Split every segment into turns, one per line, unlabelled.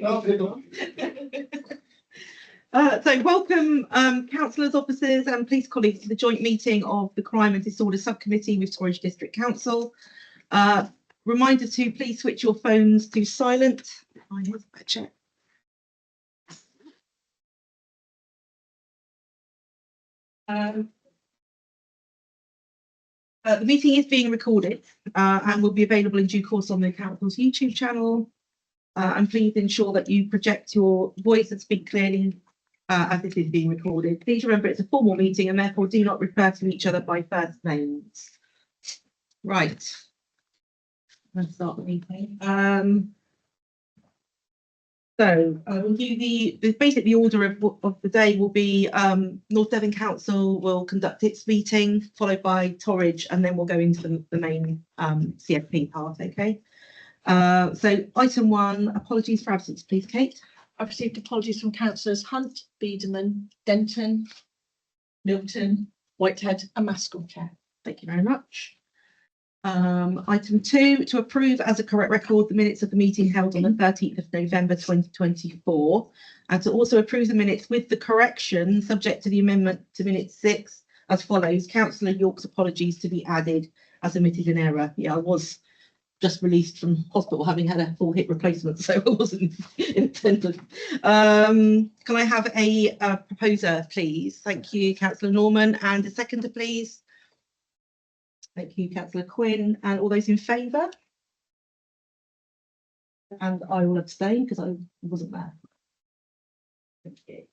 So welcome councillors, officers and police colleagues to the joint meeting of the Crime and Disorder Subcommittee with Torridge District Council. Reminder to please switch your phones to silent. Here's a check. The meeting is being recorded and will be available in due course on the council's YouTube channel. And please ensure that you project your voice and speak clearly as it is being recorded. Please remember it's a formal meeting and therefore do not refer to each other by first names. Right. Let's start the meeting. We'll do the order of the day will be North Devon Council will conduct its meeting, followed by Torridge, and then we'll go into the main CFP part. Okay. So item 1, apologies for absence, please, Kate.
I've received apologies from councillors Hunt, Biederman, Denton, Milton, Whitehead and Maskell Chair.
Thank you very much. Item 2, to approve as a correct record the minutes of the meeting held on the 13th of November 2024, and to also approve the minutes with the correction subject to the amendment to minute 6 as follows. Councillor York's apologies to be added as omitted in error. Yeah, I was just released from hospital having had a full hip replacement, so I wasn't intended. Can I have a proposer, please? Thank you, Councillor Norman, and a seconder, please. Thank you, Councillor Quinn, and all those in favour? And I will abstain because I wasn't there. Thank you.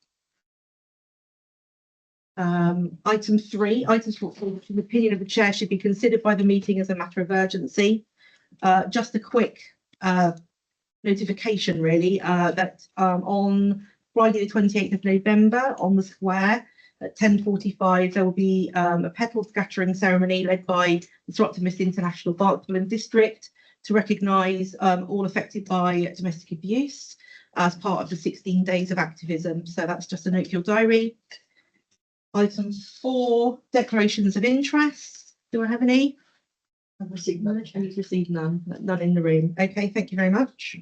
Item 3, items for the opinion of the chair should be considered by the meeting as a matter of urgency. Just a quick notification, really, that on Friday the 28th of November on the square at 10:45 there will be a petal scattering ceremony led by the Sir Optimus International Barks Balloon District to recognise all affected by domestic abuse as part of the 16 days of activism. So that's just a note for your diary. Item 4, declarations of interest. Do I have any?
I've received none.
We've received none. None in the room. Okay, thank you very much.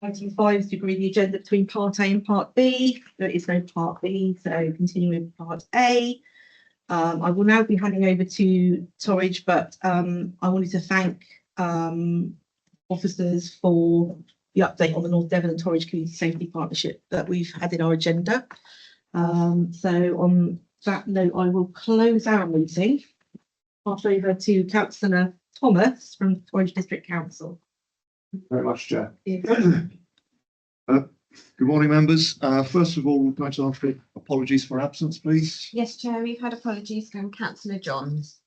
Item 5 is to agree the agenda between Part A and Part B. There is no Part B, so continuing with Part A. I will now be handing over to Torridge, but I wanted to thank officers for the update on the North Devon and Torridge Community Safety Partnership that we've had in our agenda. So on that note, I will close our meeting. Pass over to Councillor Thomas from Torridge District Council.
Very much, Chair.
Yes.
Good morning, members. First of all, we'd like to ask for apologies for absence, please.
Yes, Chair, we've had apologies from Councillor Johns.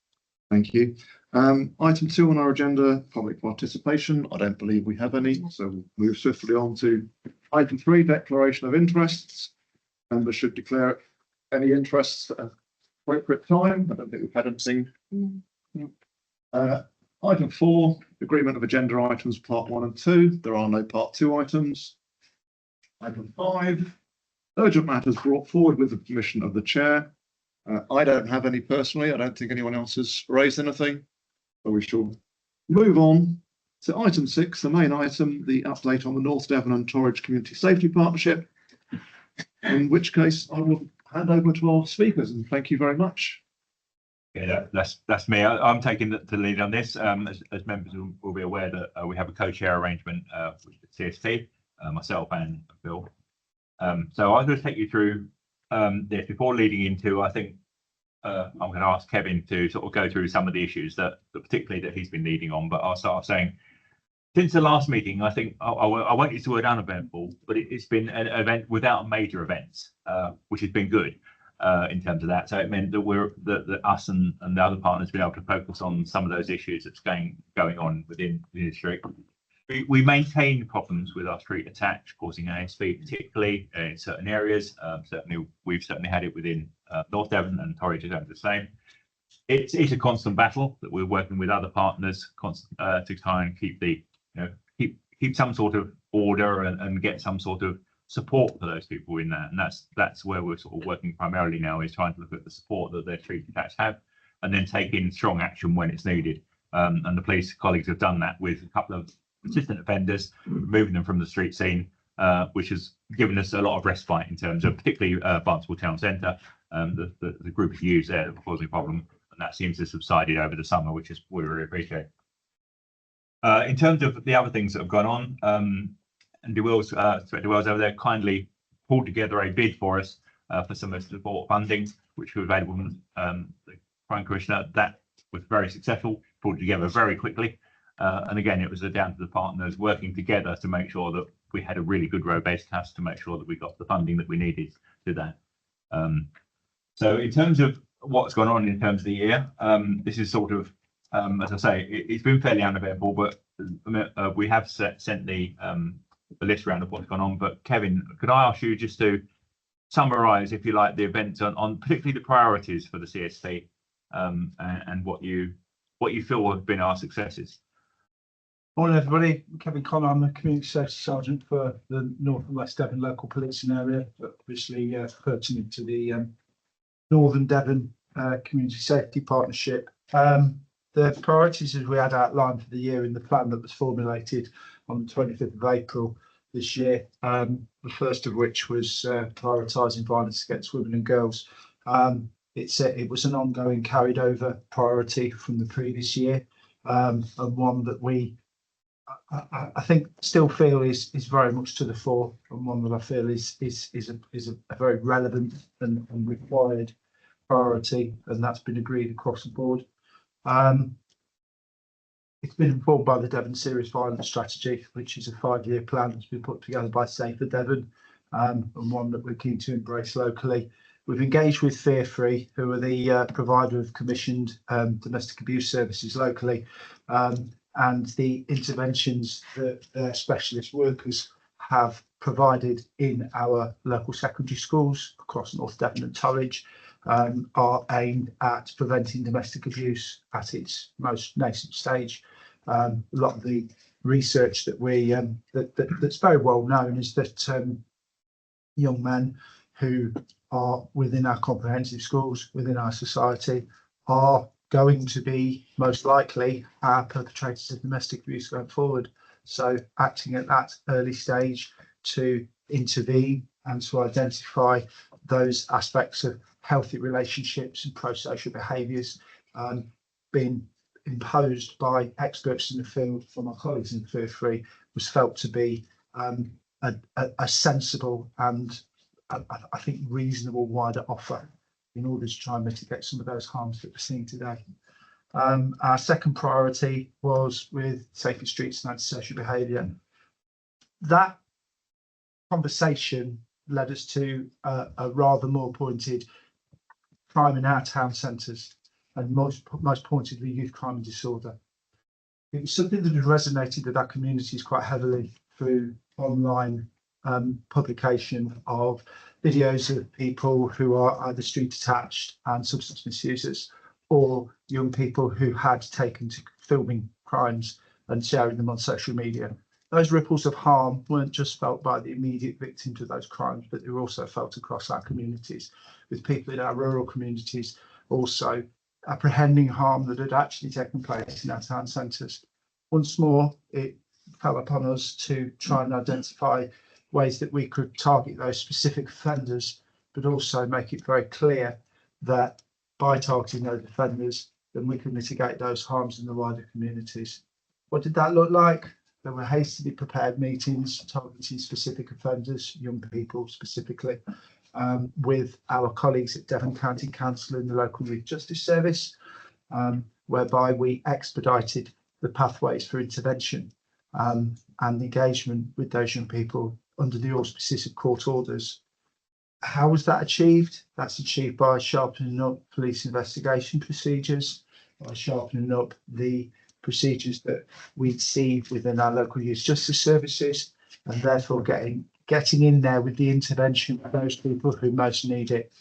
Thank you. Item 2 on our agenda, public participation. I don't believe we have any, so we'll move swiftly on to item 3, declaration of interests. Members should declare any interests at an appropriate time. I don't think we've had anything. Item 4, agreement of agenda items part 1 and 2. There are no part 2 items. Item 5, urgent matters brought forward with the permission of the chair. I don't have any personally. I don't think anyone else has raised anything. So we shall move on to item 6, the main item, the update on the North Devon and Torridge Community Safety Partnership. In which case I will hand over to our speakers and thank you very much.
Yeah, that's me. I'm taking the lead on this. As members will be aware that we have a co-chair arrangement with the CST, myself and Bill. So I'll just take you through this before leading into, I think I'm going to ask Kevin to sort of go through some of the issues that particularly that he's been leading on. But I'll start off saying, since the last meeting, I think I won't use the word uneventful, but it's been an event without major events, which has been good. In terms of that, so it meant that that us and the other partners have been able to focus on some of those issues that's going on within the district. We maintain problems with our street attach causing ASV, particularly in certain areas. We've certainly had it within North Devon, and Torridge is the same. It's a constant battle that we're working with other partners to try and keep keep some sort of order and get some sort of support for those people in that, and that's where we're sort of working primarily now, is trying to look at the support that their street attached have and then taking strong action when it's needed. And the police colleagues have done that with a couple of persistent offenders, removing them from the street scene, which has given us a lot of respite in terms of particularly Barnstaple Town Centre, the group of youths there that were causing a problem, and that seems to have subsided over the summer, which is we really appreciate. In terms of the other things that have gone on, and DeWill's over there kindly pulled together a bid for us for some of the support funding, which was available from the Crime Commissioner. That was very successful, pulled together very quickly. And again, it was down to the partners working together to make sure that we had a really good road-based task to make sure that we got the funding that we needed to that. So in terms of what's gone on in terms of the year, this is sort of, as I say, it's been fairly uneventful, but we have sent the list round of what's gone on. But Kevin, could I ask you just to summarise, if you like, the events on particularly the priorities for the CST, and what you feel have been our successes?
Morning, everybody. I'm Kevin Connor. I'm the Community Safety Sergeant for the North and West Devon Local Policing Area, but obviously pertinent to the Northern Devon Community Safety Partnership. The priorities as we had outlined for the year in the plan that was formulated on the 25th of April this year, the first of which was prioritising violence against women and girls. It was an ongoing carried over priority from the previous year, and one that we I think still feel is very much to the fore, and one that I feel is a very relevant and required priority, and that's been agreed across the board. It's been informed by the Devon Serious Violence Strategy, which is a 5-year plan that's been put together by Safer Devon, and one that we're keen to embrace locally. We've engaged with Fear Free, who are the provider of commissioned domestic abuse services locally, and the interventions that their specialist workers have provided in our local secondary schools across North Devon and Torridge are aimed at preventing domestic abuse at its most nascent stage. A lot of the research that we that's very well known is that young men who are within our comprehensive schools, within our society, are going to be most likely our perpetrators of domestic abuse going forward. So acting at that early stage to intervene and to identify those aspects of healthy relationships and pro-social behaviours being imposed by experts in the field from our colleagues in Fear Free was felt to be a sensible and I think reasonable wider offer in order to try and mitigate some of those harms that we're seeing today. Our second priority was with Safer Streets and Antisocial Behaviour. That conversation led us to a rather more pointed crime in our town centres, and most pointedly youth crime and disorder. It was something that had resonated with our communities quite heavily through online publication of videos of people who are either street attached and substance misusers, or young people who had taken to filming crimes and sharing them on social media. Those ripples of harm weren't just felt by the immediate victims of those crimes, but they were also felt across our communities, with people in our rural communities also apprehending harm that had actually taken place in our town centres. Once more, it fell upon us to try and identify ways that we could target those specific offenders, but also make it very clear that by targeting those offenders, then we can mitigate those harms in the wider communities. What did that look like? There were hastily prepared meetings targeting specific offenders, young people specifically, with our colleagues at Devon County Council and the local Youth Justice Service, whereby we expedited the pathways for intervention and engagement with those young people under the auspices of court orders. How was that achieved? That's achieved by sharpening up police investigation procedures, by sharpening up the procedures that we see within our local youth justice services, and therefore getting in there with the intervention for those people who most need it,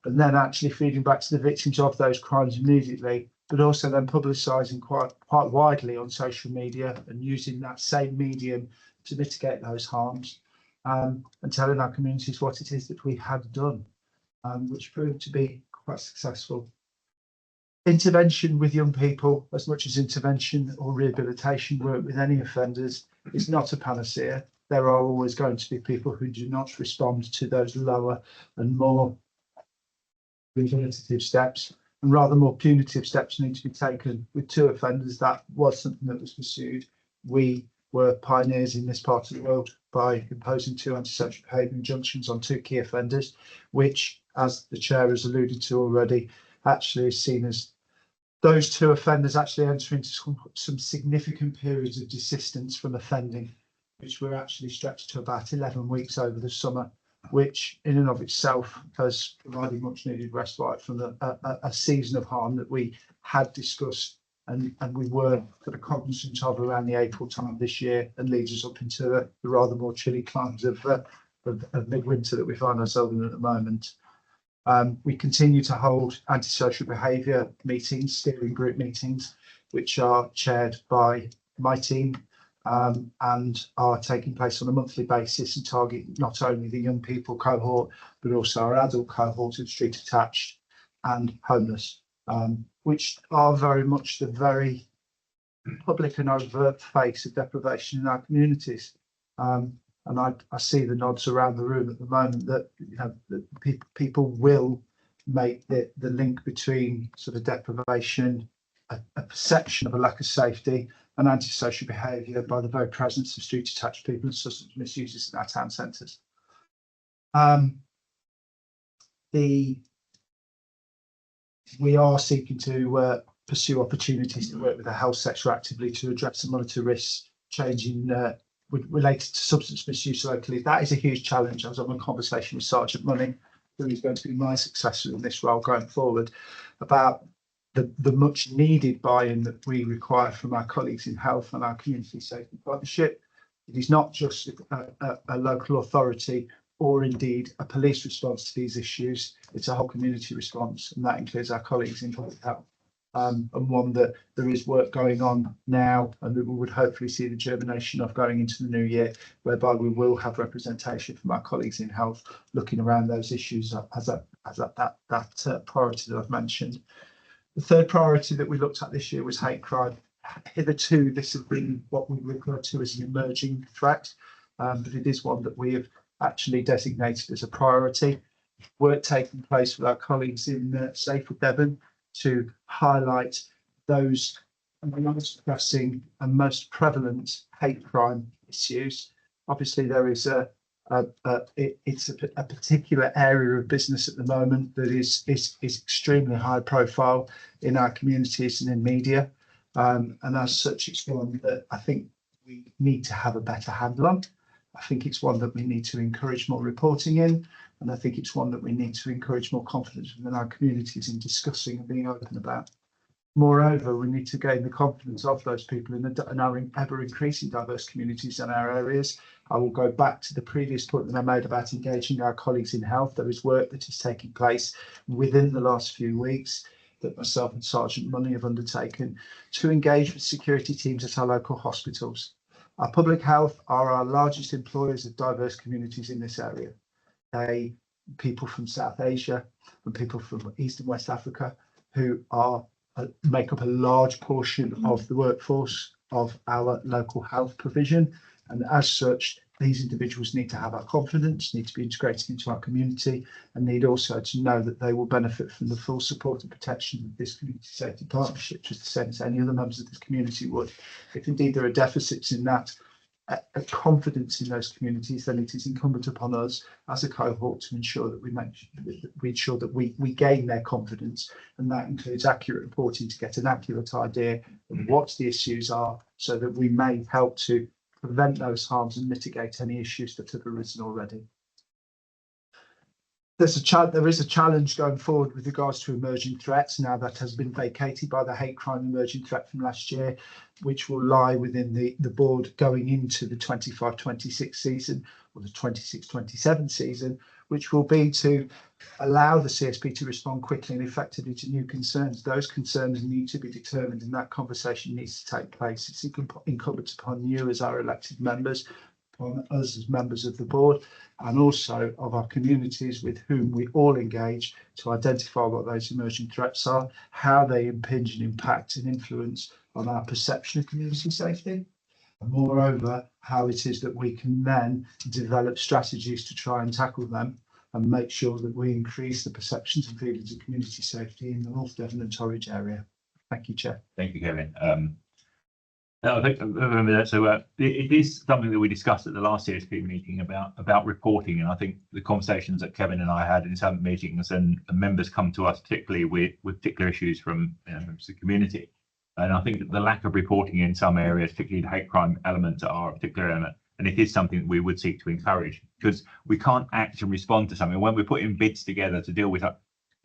and then actually feeding back to the victims of those crimes immediately, but also then publicising quite widely on social media and using that same medium to mitigate those harms, and telling our communities what it is that we had done, which proved to be quite successful. Intervention with young people, as much as intervention or rehabilitation work with any offenders, is not a panacea. There are always going to be people who do not respond to those lower and more rehabilitative steps, and rather more punitive steps need to be taken. With 2 offenders, that was something that was pursued. We were pioneers in this part of the world by imposing 2 antisocial behaviour injunctions on 2 key offenders, which, as the chair has alluded to already, actually is seen as those 2 offenders actually enter into some significant periods of desistance from offending, which were actually stretched to about 11 weeks over the summer, which in and of itself has provided much needed respite from a season of harm that we had discussed and we were sort of cognizant of around the April time this year, and leads us up into the rather more chilly climes of midwinter that we find ourselves in at the moment. We continue to hold antisocial behaviour meetings, steering group meetings, which are chaired by my team and are taking place on a monthly basis and target not only the young people cohort, but also our adult cohort of street attached and homeless, which are very much the very public and overt face of deprivation in our communities. And I see the nods around the room at the moment that, you know, that people will make the link between sort of deprivation, a perception of a lack of safety, and antisocial behaviour by the very presence of street attached people and substance misusers in our town centres. We are seeking to pursue opportunities to work with the health sector actively to address and monitor risks changing related to substance misuse locally. That is a huge challenge. I was having a conversation with Sergeant Munning, who is going to be my successor in this role going forward, about the much needed buy-in that we require from our colleagues in health and our community safety partnership. It is not just a local authority or indeed a police response to these issues. It's a whole community response, and that includes our colleagues in public health. And one that there is work going on now, and that we would hopefully see the germination of going into the new year, whereby we will have representation from our colleagues in health looking around those issues as that priority that I've mentioned. The third priority that we looked at this year was hate crime. Hitherto, this has been what we refer to as an emerging threat, but it is one that we have actually designated as a priority. Work taking place with our colleagues in Safer Devon to highlight those most pressing and most prevalent hate crime issues. Obviously, there is it's a particular area of business at the moment that is extremely high profile in our communities and in media, and as such, it's one that I think we need to have a better handle on. I think it's one that we need to encourage more reporting in, and I think it's one that we need to encourage more confidence within our communities in discussing and being open about. Moreover, we need to gain the confidence of those people in our ever increasing diverse communities in our areas. I will go back to the previous point that I made about engaging our colleagues in health. There is work that is taking place within the last few weeks that myself and Sergeant Munning have undertaken to engage with security teams at our local hospitals. Our public health are our largest employers of diverse communities in this area. People from South Asia and people from East and West Africa who make up a large portion of the workforce of our local health provision, and as such these individuals need to have our confidence, need to be integrated into our community, and need also to know that they will benefit from the full support and protection of this community safety partnership, just the same as any other members of this community would. If indeed there are deficits in that confidence in those communities, then it is incumbent upon us as a cohort to ensure that we gain their confidence, and that includes accurate reporting to get an accurate idea of what the issues are, so that we may help to prevent those harms and mitigate any issues that have arisen already. There is a challenge going forward with regards to emerging threats now that has been vacated by the hate crime emerging threat from last year, which will lie within the board going into the 25-26 season or the 26-27 season, which will be to allow the CSP to respond quickly and effectively to new concerns. Those concerns need to be determined, and that conversation needs to take place. It's incumbent upon you as our elected members, upon us as members of the board and also of our communities with whom we all engage to identify what those emerging threats are, how they impinge and impact and influence on our perception of community safety. And moreover, how it is that we can then develop strategies to try and tackle them and make sure that we increase the perceptions and feelings of community safety in the North Devon and Torridge area. Thank you, Chair.
Thank you, Kevin. I think I remember that. So it is something that we discussed at the last CSP meeting about reporting, and I think the conversations that Kevin and I had in some meetings and members come to us particularly with particular issues from the community, and I think that the lack of reporting in some areas, particularly the hate crime elements, are a particular element, and it is something that we would seek to encourage because we can't act and respond to something when we're putting bids together to deal with it.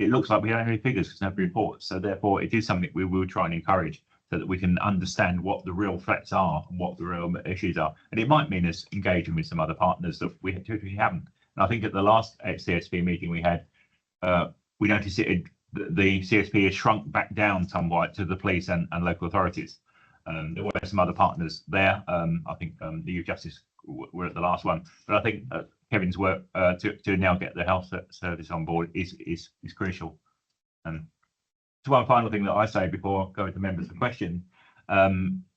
It looks like we don't have any figures because nobody reports, so therefore it is something we will try and encourage, so that we can understand what the real threats are and what the real issues are. And it might mean us engaging with some other partners that we haven't. And I think at the last CSP meeting we had, we noticed the CSP has shrunk back down somewhat to the police and local authorities. There were some other partners there. I think the Youth Justice were at the last one. But I think Kevin's work to now get the health service on board is crucial. So one final thing that I say before going to members for question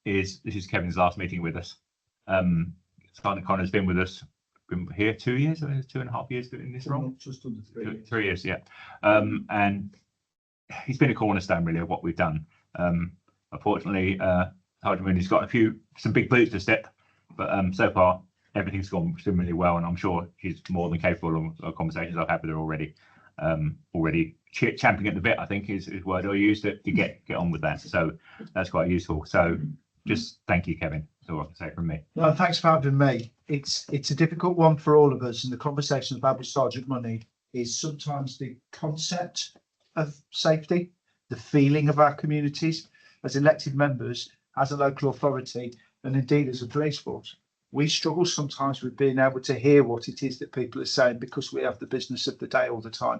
is this is Kevin's last meeting with us. Connor's been with us, been here 2 years, 2.5 years in this role.
Just under 3 years.
3 years, yeah. And he's been a cornerstone really of what we've done. Unfortunately, Hardiman got some big boots to step, but so far everything's gone extremely well, and I'm sure she's more than capable of conversations I've had with her already. Already champing at the bit, I think is word I used to get on with that. So that's quite useful. So just thank you, Kevin. That's all I can say from me.
No, thanks for having me. It's a difficult one for all of us, and the conversation about with Sergeant Money is sometimes the concept of safety, the feeling of our communities as elected members, as a local authority, and indeed as a police force. We struggle sometimes with being able to hear what it is that people are saying because we have the business of the day all the time.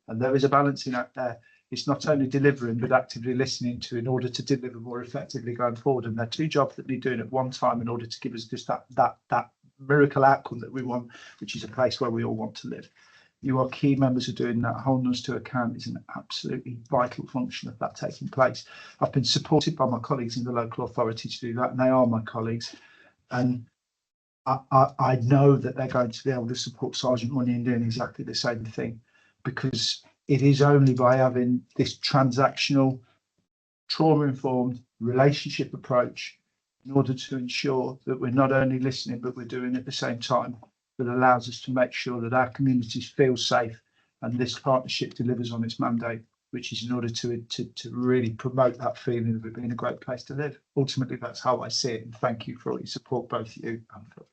And there is a balancing act there. It's not only delivering, but actively listening to in order to deliver more effectively going forward. And they're two jobs that need doing at one time in order to give us just that miracle outcome that we want, which is a place where we all want to live. You are key members of doing that. Holding us to account is an absolutely vital function of that taking place. I've been supported by my colleagues in the local authority to do that, and they are my colleagues. And I know that they're going to be able to support Sergeant Money in doing exactly the same thing, because it is only by having this transactional, trauma-informed relationship approach in order to ensure that we're not only listening, but we're doing it at the same time, that allows us to make sure that our communities feel safe and this partnership delivers on its mandate, which is in order to really promote that feeling of it being a great place to live. Ultimately, that's how I see it. And thank you for all your support, both you and Phil.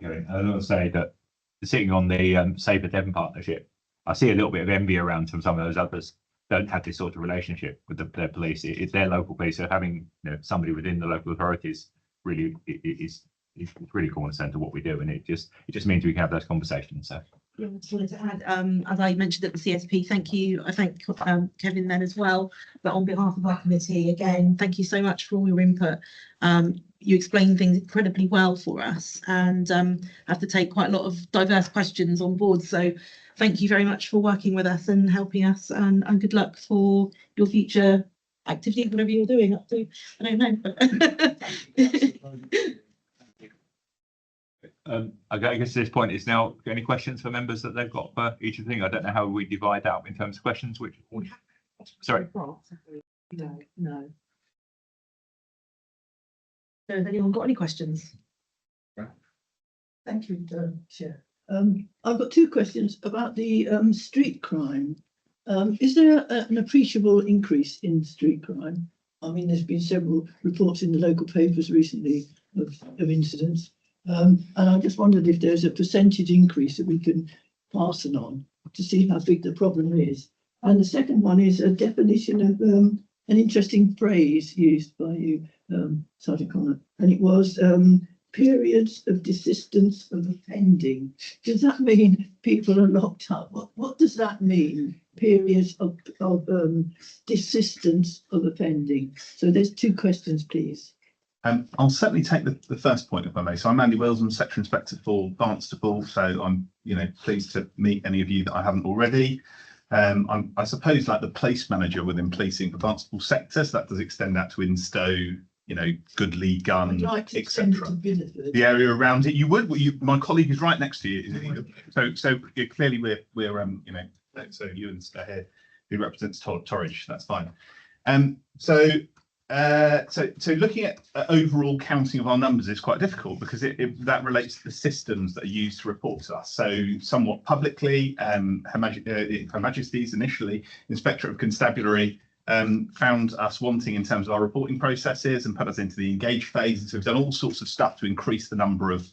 I want to say that sitting on the Safer Devon partnership, I see a little bit of envy around from some of those others don't have this sort of relationship with their police. It's their local police, so having somebody within the local authorities really is really cornerstone to what we do, and it just means we can have those conversations. So
Yeah, I just wanted to add, as I mentioned at the CSP, thank you. I thank Kevin then as well, but on behalf of our committee, again, thank you so much for all your input. You explained things incredibly well for us, and have to take quite a lot of diverse questions on board. So thank you very much for working with us and helping us, and good luck for your future activity, whatever you're doing up to. I don't know.
I guess at this point is now any questions for members that they've got for each of the thing. I don't know how we divide out in terms of questions. Which sorry.
No. So has anyone got any questions?
Thank you, Chair. I've got two questions about the street crime. Is there an appreciable increase in street crime? I mean, there's been several reports in the local papers recently of incidents. And I just wondered if there's a percentage increase that we can pass on to see how big the problem is. And the second one is a definition of an interesting phrase used by you, Sergeant Connor, and it was periods of desistance of offending. Does that mean people are locked up? What does that mean? Periods of desistance of offending. So there's two questions, please.
I'll certainly take the first point if I may. So I'm Andy Wills, I'm Sector Inspector for Barnstaple. So I'm, pleased to meet any of you that I haven't already. I suppose like the place manager within policing for Barnstaple sector. So that does extend out to Instow, Goodley,
I'd
Gun,
like to extend it
etc.
to Bideford.
The area around it, you would. My colleague is right next to you. So clearly we're so you and here who represents Torridge. That's fine. So looking at overall counting of our numbers is quite difficult because that relates to the systems that are used to report to us. So somewhat publicly, Her Majesty's initially Inspectorate of Constabulary found us wanting in terms of our reporting processes and put us into the engage phase. And so we've done all sorts of stuff to increase the number of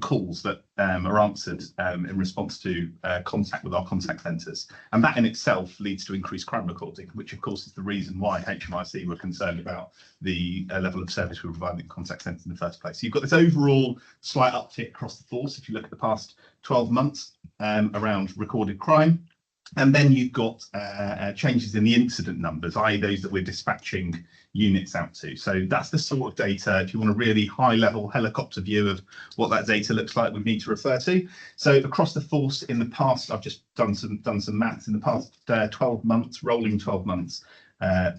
calls that are answered in response to contact with our contact centres. And that in itself leads to increased crime recording, which of course is the reason why HMRC were concerned about the level of service we were providing in contact centres in the first place. So you've got this overall slight uptick across the force if you look at the past 12 months around recorded crime. And then you've got changes in the incident numbers, i.e. those that we're dispatching units out to. So that's the sort of data, if you want a really high level helicopter view of what that data looks like, we need to refer to. So across the force in the past, I've just done some maths in the past 12 months, rolling 12 months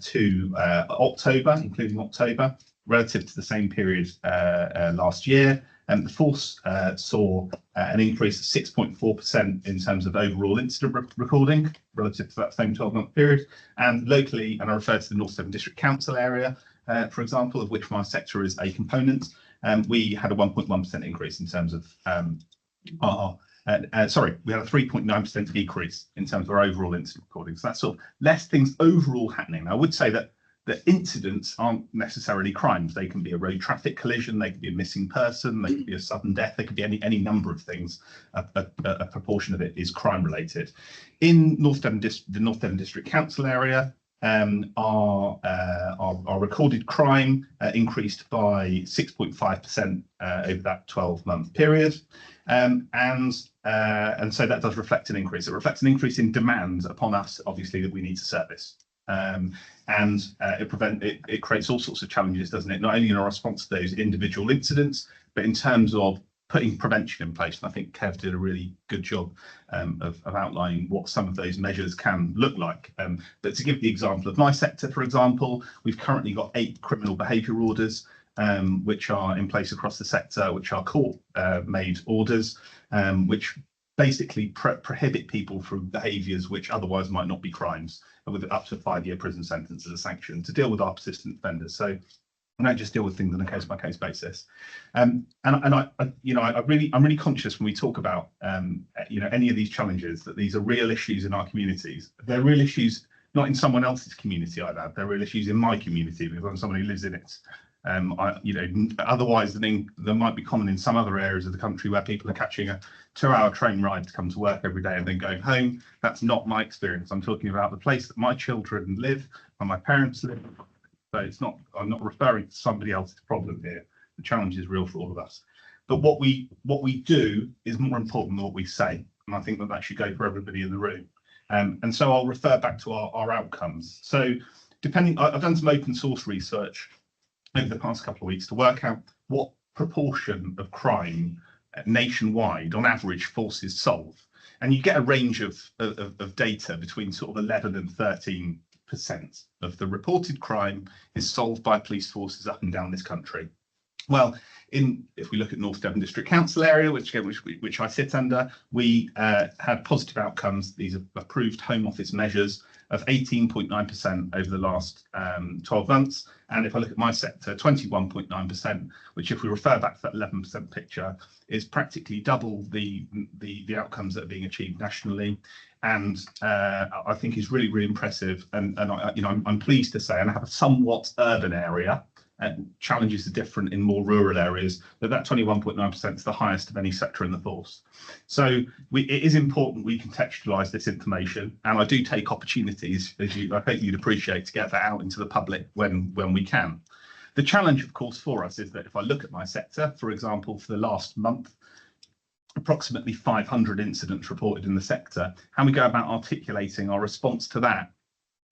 to October, including October, relative to the same period last year. And the force saw an increase of 6.4% in terms of overall incident recording relative to that same 12-month period. And locally, and I refer to the North Devon District Council area, for example, of which my sector is a component, we had a 1.1% increase in terms of we had a 3.9% decrease in terms of our overall incident recording. So that's sort of less things overall happening. I would say that the incidents aren't necessarily crimes. They can be a road traffic collision, they could be a missing person, they could be a sudden death, they could be any number of things. A proportion of it is crime related. In the North Devon District Council area, our recorded crime increased by 6.5% over that 12-month period. And so that does reflect an increase. It reflects an increase in demand upon us, obviously, that we need to service. It creates all sorts of challenges, doesn't it? Not only in our response to those individual incidents, but in terms of putting prevention in place. And I think Kev did a really good job of outlining what some of those measures can look like. But to give the example of my sector, for example, we've currently got 8 criminal behaviour orders which are in place across the sector, which are court-made orders, which basically prohibit people from behaviours which otherwise might not be crimes, with up to a 5-year prison sentence as a sanction to deal with our persistent offenders. So we don't just deal with things on a case-by-case basis. I'm really conscious when we talk about any of these challenges that these are real issues in our communities. They're real issues not in someone else's community either. They're real issues in my community because I'm someone who lives in it. Otherwise they might be common in some other areas of the country where people are catching a 2-hour train ride to come to work every day and then going home. That's not my experience. I'm talking about the place that my children live and my parents live. So I'm not referring to somebody else's problem here. The challenge is real for all of us. But what we do is more important than what we say. And I think that should go for everybody in the room. And so I'll refer back to our outcomes. So I've done some open source research over the past couple of weeks to work out what proportion of crime nationwide on average forces solve. And you get a range of data between sort of 11 and 13% of the reported crime is solved by police forces up and down this country. Well, if we look at North Devon District Council area, which I sit under, we had positive outcomes. These are approved Home Office measures of 18.9% over the last 12 months. And if I look at my sector, 21.9%, which if we refer back to that 11% picture, is practically double the outcomes that are being achieved nationally. And I think is really, really impressive. And I'm pleased to say, and I have a somewhat urban area, challenges are different in more rural areas, but that 21.9% is the highest of any sector in the force. So it is important we contextualise this information, and I do take opportunities, I think you'd appreciate, to get that out into the public when we can. The challenge, of course, for us is that if I look at my sector, for example, for the last month, approximately 500 incidents reported in the sector, how we go about articulating our response to that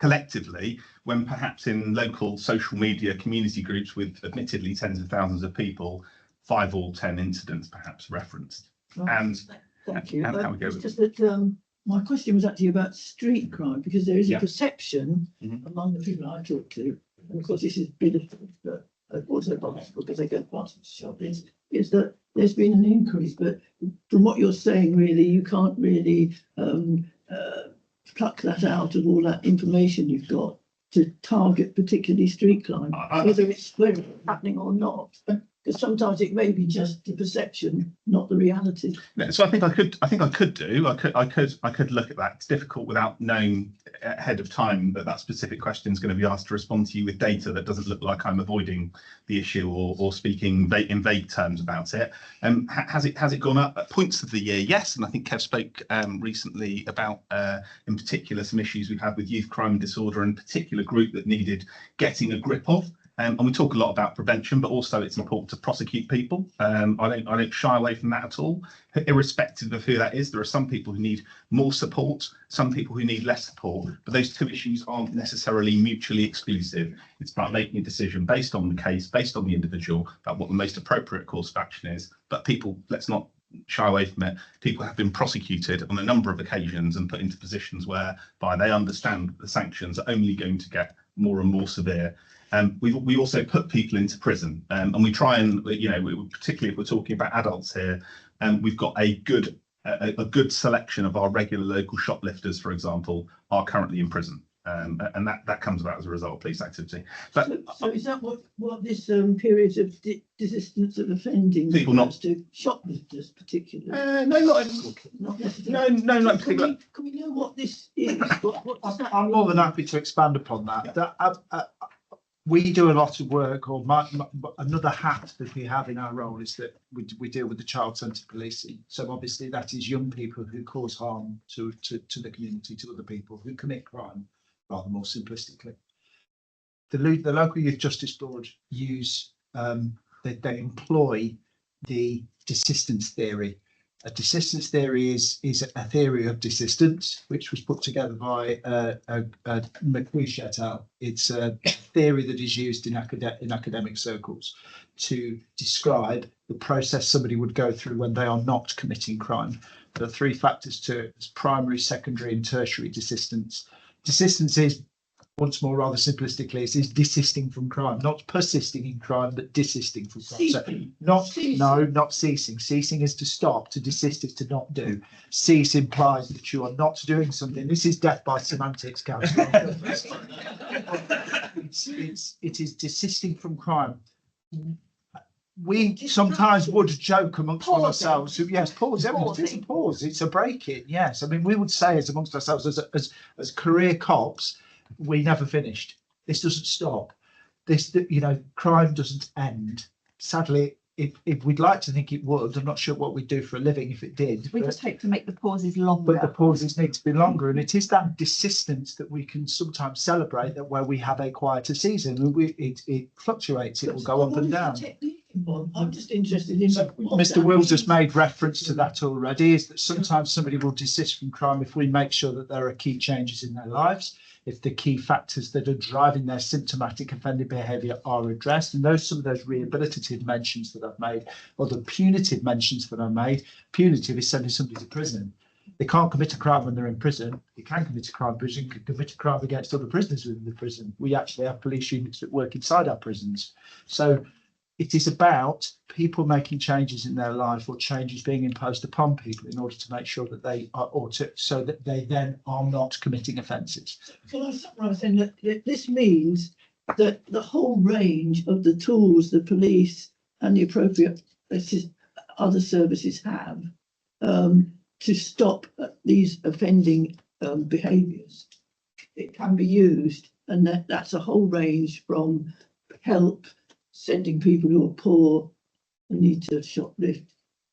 collectively, when perhaps in local social media community groups with admittedly tens of thousands of people, 5 or 10 incidents perhaps referenced. And
Thank you.
and how we go
It's
with
just that my question was actually about street crime, because there is a
Yeah.
perception
Mhm.
among the people I talk to, and of course this is been also possible because they go past the shop, is that there's been an increase, but from what you're saying, really, you can't really pluck that out of all that information you've got to target particularly street crime, whether it's happening or not. Because sometimes it may be just the perception, not the reality.
So I think I could look at that. It's difficult without knowing ahead of time that specific question is going to be asked to respond to you with data that doesn't look like I'm avoiding the issue or speaking in vague terms about it. Has it gone up at points of the year? Yes, and I think Kev spoke recently about in particular some issues we've had with youth crime and disorder, and particular group that needed getting a grip of. And we talk a lot about prevention, but also it's important to prosecute people. I don't shy away from that at all, irrespective of who that is. There are some people who need more support, some people who need less support, but those two issues aren't necessarily mutually exclusive. It's about making a decision based on the case, based on the individual, about what the most appropriate course of action is. But people, let's not shy away from it. People have been prosecuted on a number of occasions and put into positions whereby they understand the sanctions are only going to get more and more severe. We also put people into prison, and we try and, particularly if we're talking about adults here, we've got a good selection of our regular local shoplifters, for example, are currently in prison, and that comes about as a result of police activity. But
So is that what this period of desistance of offending
People not-
refers to shoplifters particularly?
no,
Not necessarily.
not
Can
particular.
can we know what this is? What does that
I'm more than
mean?
happy to expand upon that. We do a lot of work, or another hat that we have in our role is that we deal with the child-centred policing. So obviously that is young people who cause harm to the community, to other people, who commit crime, rather more simplistically. The local youth justice board they employ the desistance theory. A desistance theory is a theory of desistance, which was put together by McQuish et al. It's a theory that is used in academic circles to describe the process somebody would go through when they are not committing crime. There are 3 factors to it: it's primary, secondary, and tertiary desistance. Desistance is, once more, rather simplistically, it is desisting from crime, not persisting in crime, but desisting from crime. So not ceasing. Ceasing is to stop. To desist is to not do. Cease implies that you are not doing something. This is death by semantics, councillor. It is desisting from crime. We sometimes would joke amongst ourselves. Yes, pause. It's a pause. It's a break-in. Yes, I mean, we would say as amongst ourselves as career cops, we never finished. This doesn't stop. Crime doesn't end. Sadly, if we'd like to think it would, I'm not sure what we'd do for a living if it did.
We just hope to make the pauses longer.
But the pauses need to be longer, and it is that desistance that we can sometimes celebrate, that where we have a quieter season, and it fluctuates. It will go up and down.
I'm just interested in.
Mr. Wills just made reference to that already, is that sometimes somebody will desist from crime if we make sure that there are key changes in their lives, if the key factors that are driving their symptomatic offending behaviour are addressed. And some of those rehabilitative mentions that I've made, or the punitive mentions that I've made. Punitive is sending somebody to prison. They can't commit a crime when they're in prison. They can commit a crime in prison, can commit a crime against other prisoners within the prison. We actually have police units that work inside our prisons. So it is about people making changes in their life, or changes being imposed upon people in order to make sure that they are, so that they then are not committing offences.
Can I summarise then that this means that the whole range of the tools the police and the appropriate other services have to stop these offending behaviours, it can be used, and that's a whole range from help, sending people who are poor and need to shoplift,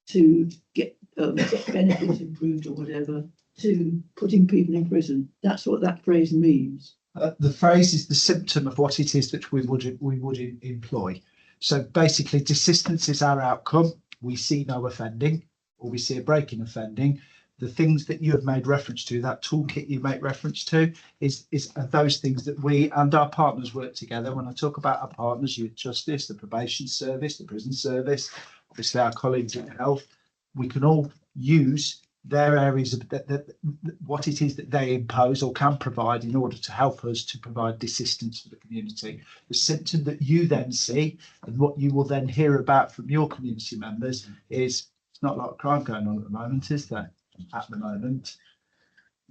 to get benefits improved or whatever, to putting people in prison. That's what that phrase means.
The phrase is the symptom of what it is that we would employ. So basically, desistance is our outcome. We see no offending, or we see a break in offending. the things that you have made reference to, that toolkit you make reference to, are those things that we and our partners work together. When I talk about our partners, Youth Justice, the Probation Service, the Prison Service, obviously our colleagues in health, we can all use their areas of what it is that they impose or can provide in order to help us to provide assistance for the community. The symptom that you then see and what you will then hear about from your community members is it's not a lot of crime going on at the moment, is there? At the moment.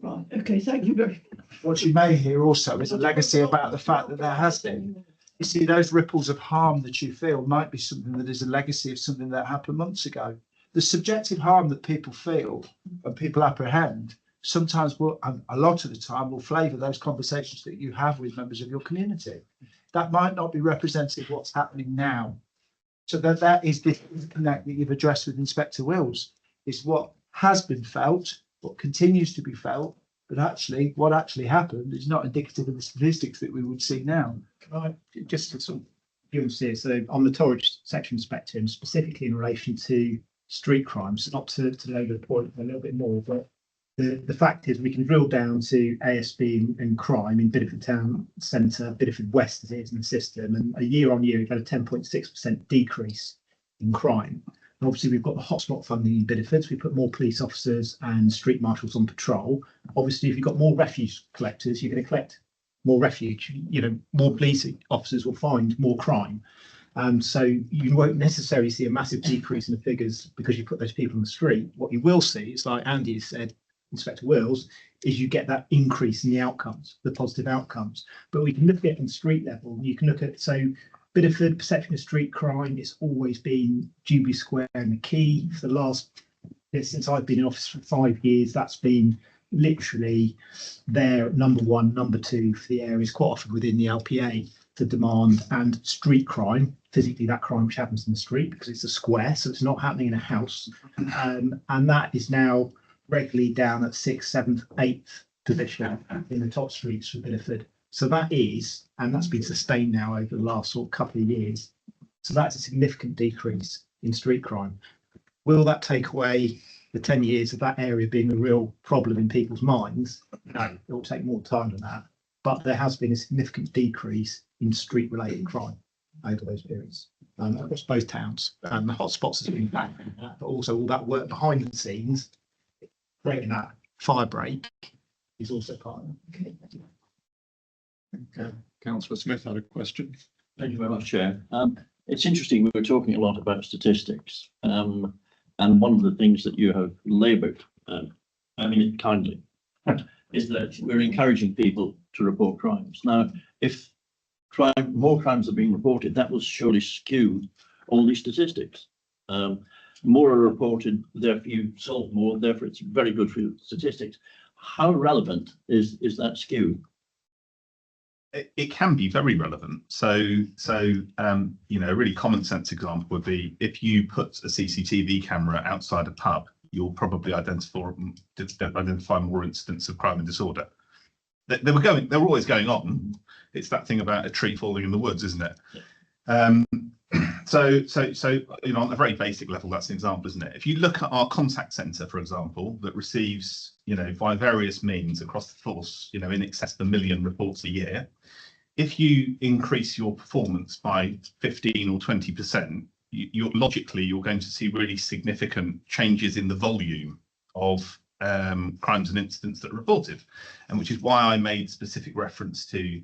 Right, okay, thank you very much.
What you may hear also is a legacy about the fact that there has been. You see, those ripples of harm that you feel might be something that is a legacy of something that happened months ago. The subjective harm that people feel and people apprehend sometimes will, and a lot of the time, will flavour those conversations that you have with members of your community. That might not be representative of what's happening now. So that is the disconnect that you've addressed with Inspector Wills, is what has been felt, what continues to be felt, but actually what actually happened is not indicative of the statistics that we would see now.
Can I just to sort of give here, so on the Torridge section spectrum, specifically in relation to street crimes, not to labour the point a little bit more, but the fact is we can drill down to ASB and crime in Bideford Town Centre, Bideford West as it is in the system, and a year on year we've had a 10.6% decrease in crime. And obviously we've got the hotspot funding in Bideford, so we put more police officers and street marshals on patrol. Obviously if you've got more refuse collectors, you're going to collect more refuge, more police officers will find more crime. So you won't necessarily see a massive decrease in the figures because you put those people on the street. What you will see is, like Andy has said, Inspector Wills, is you get that increase in the outcomes, the positive outcomes. But we can look at it on street level. You can look at, so Bideford perception of street crime, it's always been Dewby Square and the Quay for the last, since I've been in office for 5 years, that's been literally their number one, number two for the areas, quite often within the LPA. The demand and street crime, physically that crime which happens in the street because it's a square, so it's not happening in a house, and that is now regularly down at 6th, 7th, 8th position in the top streets for Bideford. So that is, and that's been sustained now over the last sort of couple of years. So that's a significant decrease in street crime. Will that take away the 10 years of that area being a real problem in people's minds? No, it will take more time than that. But there has been a significant decrease in street-related crime over those periods across both towns. The hotspots has been impacting that, but also all that work behind the scenes, breaking that fire break, is also part of it.
Okay. Councillor Smith had a question.
Thank you very much, Chair. It's interesting, we were talking a lot about statistics, and one of the things that you have laboured, I mean it kindly, is that we're encouraging people to report crimes. Now, if more crimes are being reported, that will surely skew all these statistics. More are reported, therefore you solve more, therefore it's very good for your statistics. How relevant is that skew?
It can be very relevant. So a really common sense example would be if you put a CCTV camera outside a pub, you'll probably identify more incidents of crime and disorder. They were always going on. It's that thing about a tree falling in the woods, isn't it? Yeah. So on a very basic level, that's an example, isn't it? If you look at our contact centre, for example, that receives, via various means across the force, in excess of 1 million reports a year, if you increase your performance by 15 or 20%, you're going to see really significant changes in the volume of crimes and incidents that are reported, and which is why I made specific reference to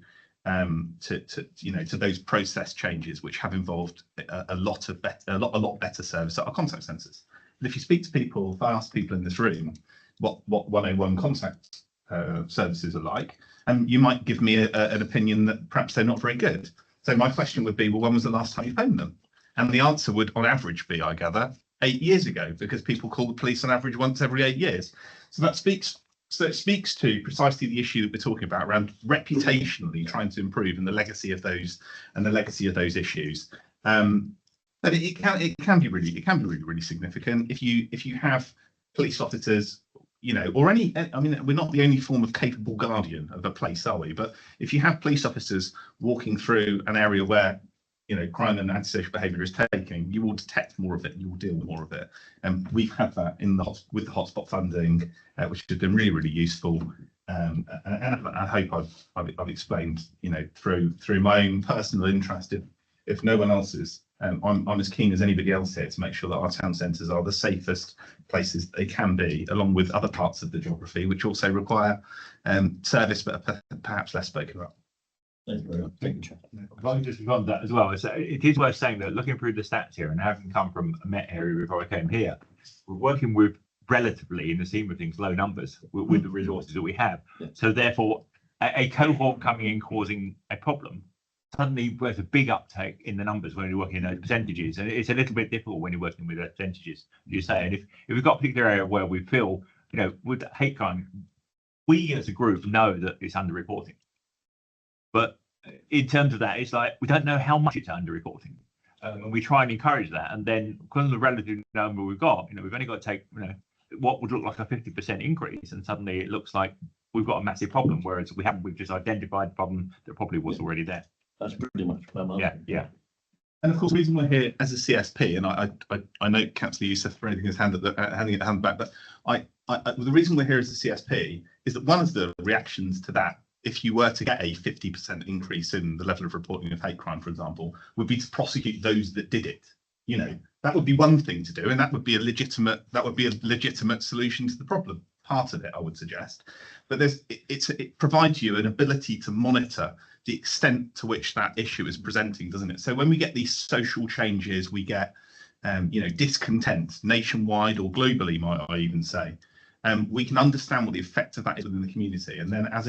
those process changes which have involved a lot better service at our contact centres. And if you speak to people, if I ask people in this room what 101 contact services are like, and you might give me an opinion that perhaps they're not very good. So my question would be, well, when was the last time you phoned them? And the answer would, on average, be, I gather, 8 years ago, because people call the police on average once every 8 years. So it speaks to precisely the issue that we're talking about around reputationally trying to improve and the legacy of those issues. But it can be really significant if you have police officers, or any. I mean, we're not the only form of capable guardian of a place, are we? But if you have police officers walking through an area where crime and antisocial behaviour is taking, you will detect more of it, you will deal with more of it. And we've had that with the hotspot funding, which has been really, really useful. And I hope I've explained, through my own personal interest, if no one else's. I'm as keen as anybody else here to make sure that our town centres are the safest places they can be, along with other parts of the geography, which also require service, but are perhaps less spoken about.
Thank you very much. Thank you, Chair.
If I can just respond to that as well, it is worth saying that looking through the stats here and having come from a Met area before I came here, we're working with relatively, in the scheme of things, low numbers with the resources that we have.
Yeah.
So therefore, a cohort coming in causing a problem, suddenly there's a big uptake in the numbers when you're working in those percentages. And it's a little bit difficult when you're working with those percentages, you say. And if we've got a particular area where we feel, with hate crime, we as a group know that it's underreporting. But in terms of that, it's like we don't know how much it's underreporting, and we try and encourage that. And then, because of the relative number we've got, we've only got to take what would look like a 50% increase, and suddenly it looks like we've got a massive problem. Whereas we've just identified a problem that probably was already there.
That's pretty much well.
Yeah.
And of course, the reason we're here as a CSP, and I know Councillor Youssef for anything his hand back, but the reason we're here as a CSP is that one of the reactions to that, if you were to get a 50% increase in the level of reporting of hate crime, for example, would be to prosecute those that did it. That would be one thing to do, and that would be a legitimate solution to the problem. Part of it, I would suggest, but it provides you an ability to monitor the extent to which that issue is presenting, doesn't it? So when we get these social changes, we get discontent nationwide or globally, might I even say. We can understand what the effect of that is within the community, and then as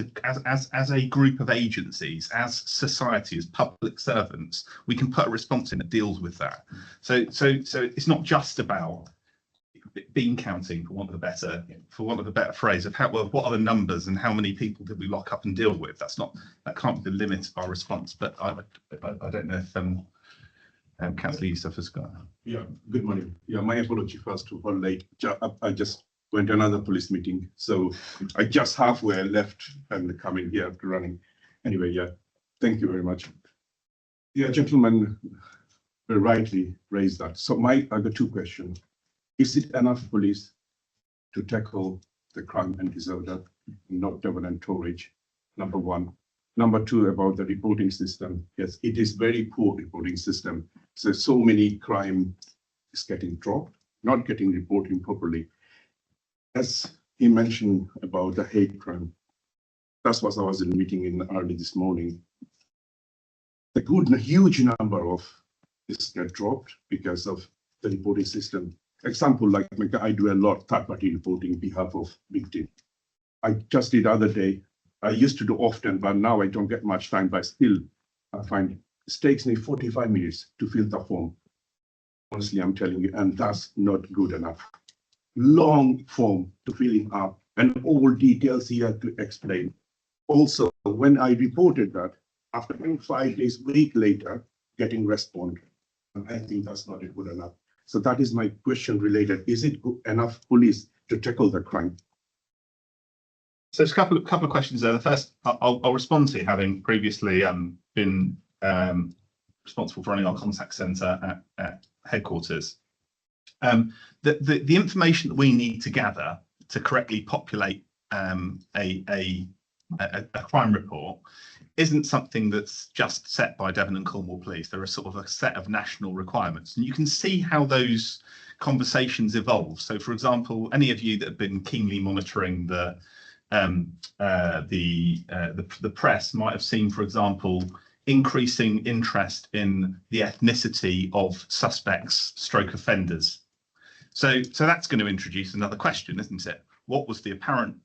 a group of agencies, as society, as public servants, we can put a response in that deals with that. So it's not just about bean counting, for want of a better phrase, of what are the numbers and how many people did we lock up and deal with. That can't be the limit of our response. But I don't know if Councillor Youssef has got.
Yeah, good morning. Yeah, my apology first of all. I just went to another police meeting, so I just halfway left and coming here after running. Anyway, yeah, thank you very much. Yeah, gentlemen rightly raised that. So I got two questions. Is it enough police to tackle the crime and disorder in North Devon and Torridge? Number one. Number two, about the reporting system. Yes, it is very poor reporting system. So many crime is getting dropped, not getting reporting properly. As he mentioned about the hate crime, that's what I was in a meeting early this morning. The huge number of this get dropped because of the reporting system. Example, like I do a lot third-party reporting on behalf of victim. I just did the other day. I used to do often, but now I don't get much time. But still, I find it takes me 45 minutes to fill the form. Honestly, I'm telling you, and that's not good enough. Long form to filling up, and all details here to explain. Also, when I reported that, after 5 days, week later, getting response, and I think that's not good enough. So that is my question related. Is it enough police to tackle the crime?
So there's a couple of questions there. The first, I'll respond to, having previously been responsible for running our contact centre at headquarters. The information that we need to gather to correctly populate a crime report isn't something that's just set by Devon and Cornwall Police. There are sort of a set of national requirements, and you can see how those conversations evolve. So, for example, any of you that have been keenly monitoring the press might have seen, for example, increasing interest in the ethnicity of suspects stroke offenders. So that's going to introduce another question, isn't it? What was the apparent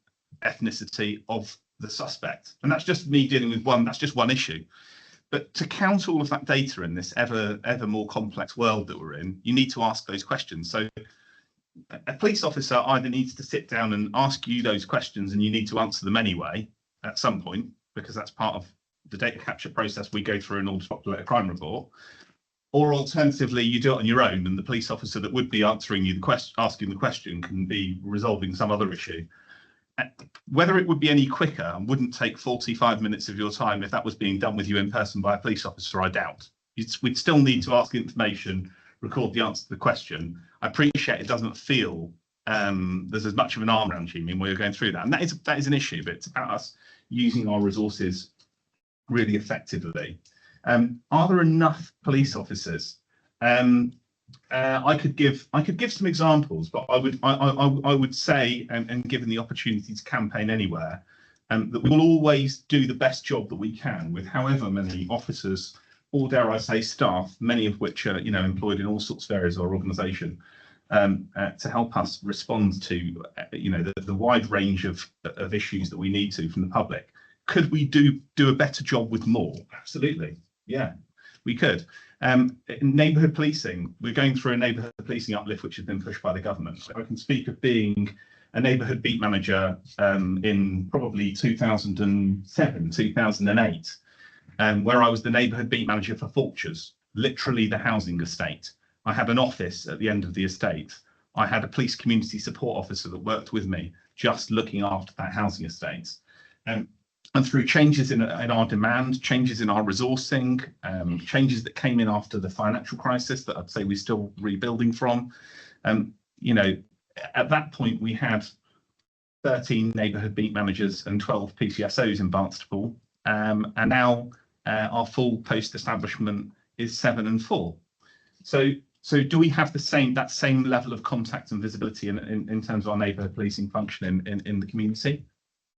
ethnicity of the suspect? And that's just me dealing with that's just one issue. But to count all of that data in this ever more complex world that we're in, you need to ask those questions. So a police officer either needs to sit down and ask you those questions, and you need to answer them anyway at some point, because that's part of the data capture process we go through in order to populate a crime report. Or alternatively, you do it on your own, and the police officer that would be answering you asking the question can be resolving some other issue. Whether it would be any quicker and wouldn't take 45 minutes of your time if that was being done with you in person by a police officer, I doubt. we'd still need to ask information, record the answer to the question. I appreciate it doesn't feel there's as much of an arm around you. I mean, we're going through that, and that is an issue, but it's about us using our resources really effectively. Are there enough police officers? I could give some examples, but I would say, and given the opportunity to campaign anywhere, that we will always do the best job that we can with however many officers, or dare I say staff, many of which are employed in all sorts of areas of our organisation, to help us respond to the wide range of issues that we need to from the public. Could we do a better job with more? Absolutely, yeah, we could. Neighbourhood policing, we're going through a neighbourhood policing uplift which has been pushed by the government. So I can speak of being a neighbourhood beat manager in probably 2007, 2008, where I was the neighbourhood beat manager for Fulchers, literally the housing estate. I had an office at the end of the estate. I had a police community support officer that worked with me, just looking after that housing estate. And through changes in our demand, changes in our resourcing, changes that came in after the financial crisis that I'd say we're still rebuilding from, at that point we had 13 neighbourhood beat managers and 12 PCSOs in Barnstaple, and now our full post establishment is 7 and 4. So do we have that same level of contact and visibility in terms of our neighbourhood policing function in the community?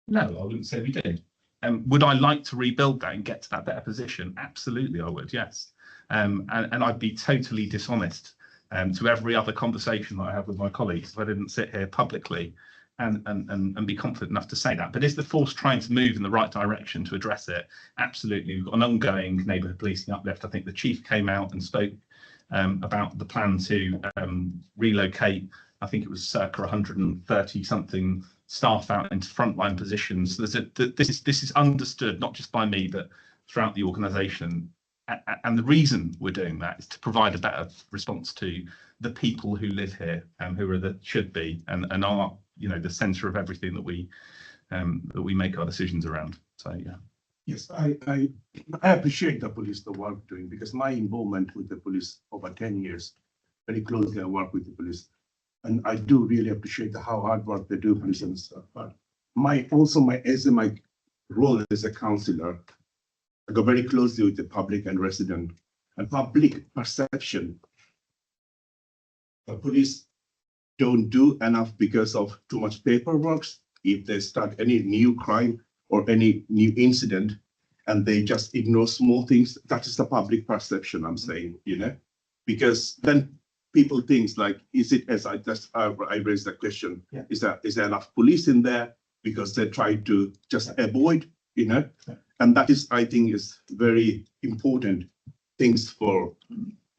No, I wouldn't say we do. Would I like to rebuild that and get to that better position? Absolutely, I would, yes. And I'd be totally dishonest to every other conversation that I have with my colleagues if I didn't sit here publicly and be confident enough to say that. But is the force trying to move in the right direction to address it? Absolutely. We've got an ongoing neighbourhood policing uplift. I think the chief came out and spoke about the plan to relocate, I think it was circa 130 something staff out into frontline positions. This is understood not just by me but throughout the organisation, and the reason we're doing that is to provide a better response to the people who live here and who are should be and are the centre of everything that we make our decisions around. So yeah.
Yes, I appreciate the police, the work doing, because my involvement with the police over 10 years, very closely I work with the police. And I do really appreciate how hard work they do, police and stuff. But my role as a councillor, I go very closely with the public and resident and public perception. The police don't do enough because of too much paperwork. If they start any new crime or any new incident and they just ignore small things, that is the public perception, I'm saying, because then people think like, is it, as I raised that question,
yeah.
Is there enough police in there? Because they try to just avoid, and that is, I think, is very important things for,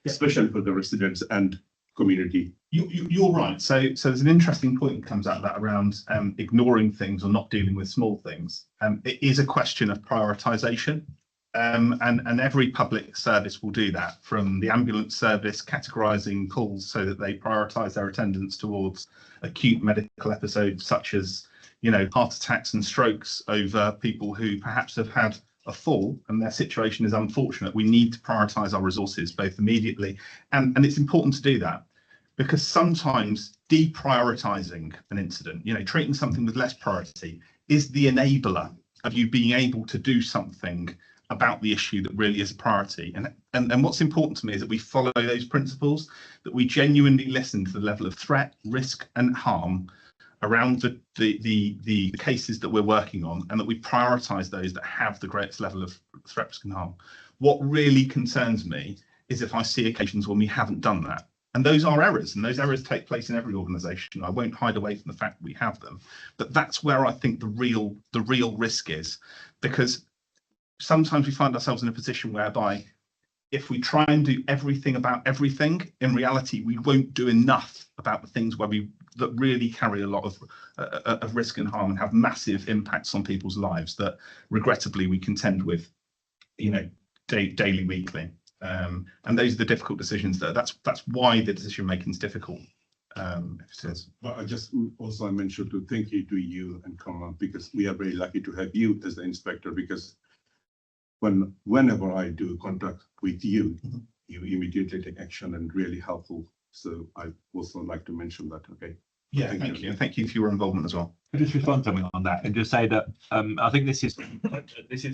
especially for the residents and community.
You're right. So there's an interesting point that comes out of that around ignoring things or not dealing with small things. It is a question of prioritisation. And every public service will do that, from the ambulance service categorising calls so that they prioritise their attendance towards acute medical episodes such as, heart attacks and strokes over people who perhaps have had a fall and their situation is unfortunate. We need to prioritise our resources both immediately and it's important to do that, because sometimes deprioritising an incident, treating something with less priority is the enabler of you being able to do something about the issue that really is a priority. And what's important to me is that we follow those principles, that we genuinely listen to the level of threat, risk and harm around the cases that we're working on, and that we prioritise those that have the greatest level of threat, risk and harm. What really concerns me is if I see occasions when we haven't done that. And those are errors, and those errors take place in every organisation. I won't hide away from the fact that we have them, but that's where I think the real risk is, because sometimes we find ourselves in a position whereby if we try and do everything about everything, in reality, we won't do enough about the things that really carry a lot of risk and harm and have massive impacts on people's lives that regrettably we contend with, daily, weekly. And those are the difficult decisions that's why the decision making is difficult.
But I just also mentioned to thank you to you and Conrad, because we are very lucky to have you as the inspector, because whenever I do contact with you, you immediately take action and really helpful. So I also like to mention that. Okay.
Yeah, thank you. And thank you for your involvement as well.
I'll just respond to something on that and just say that I think this is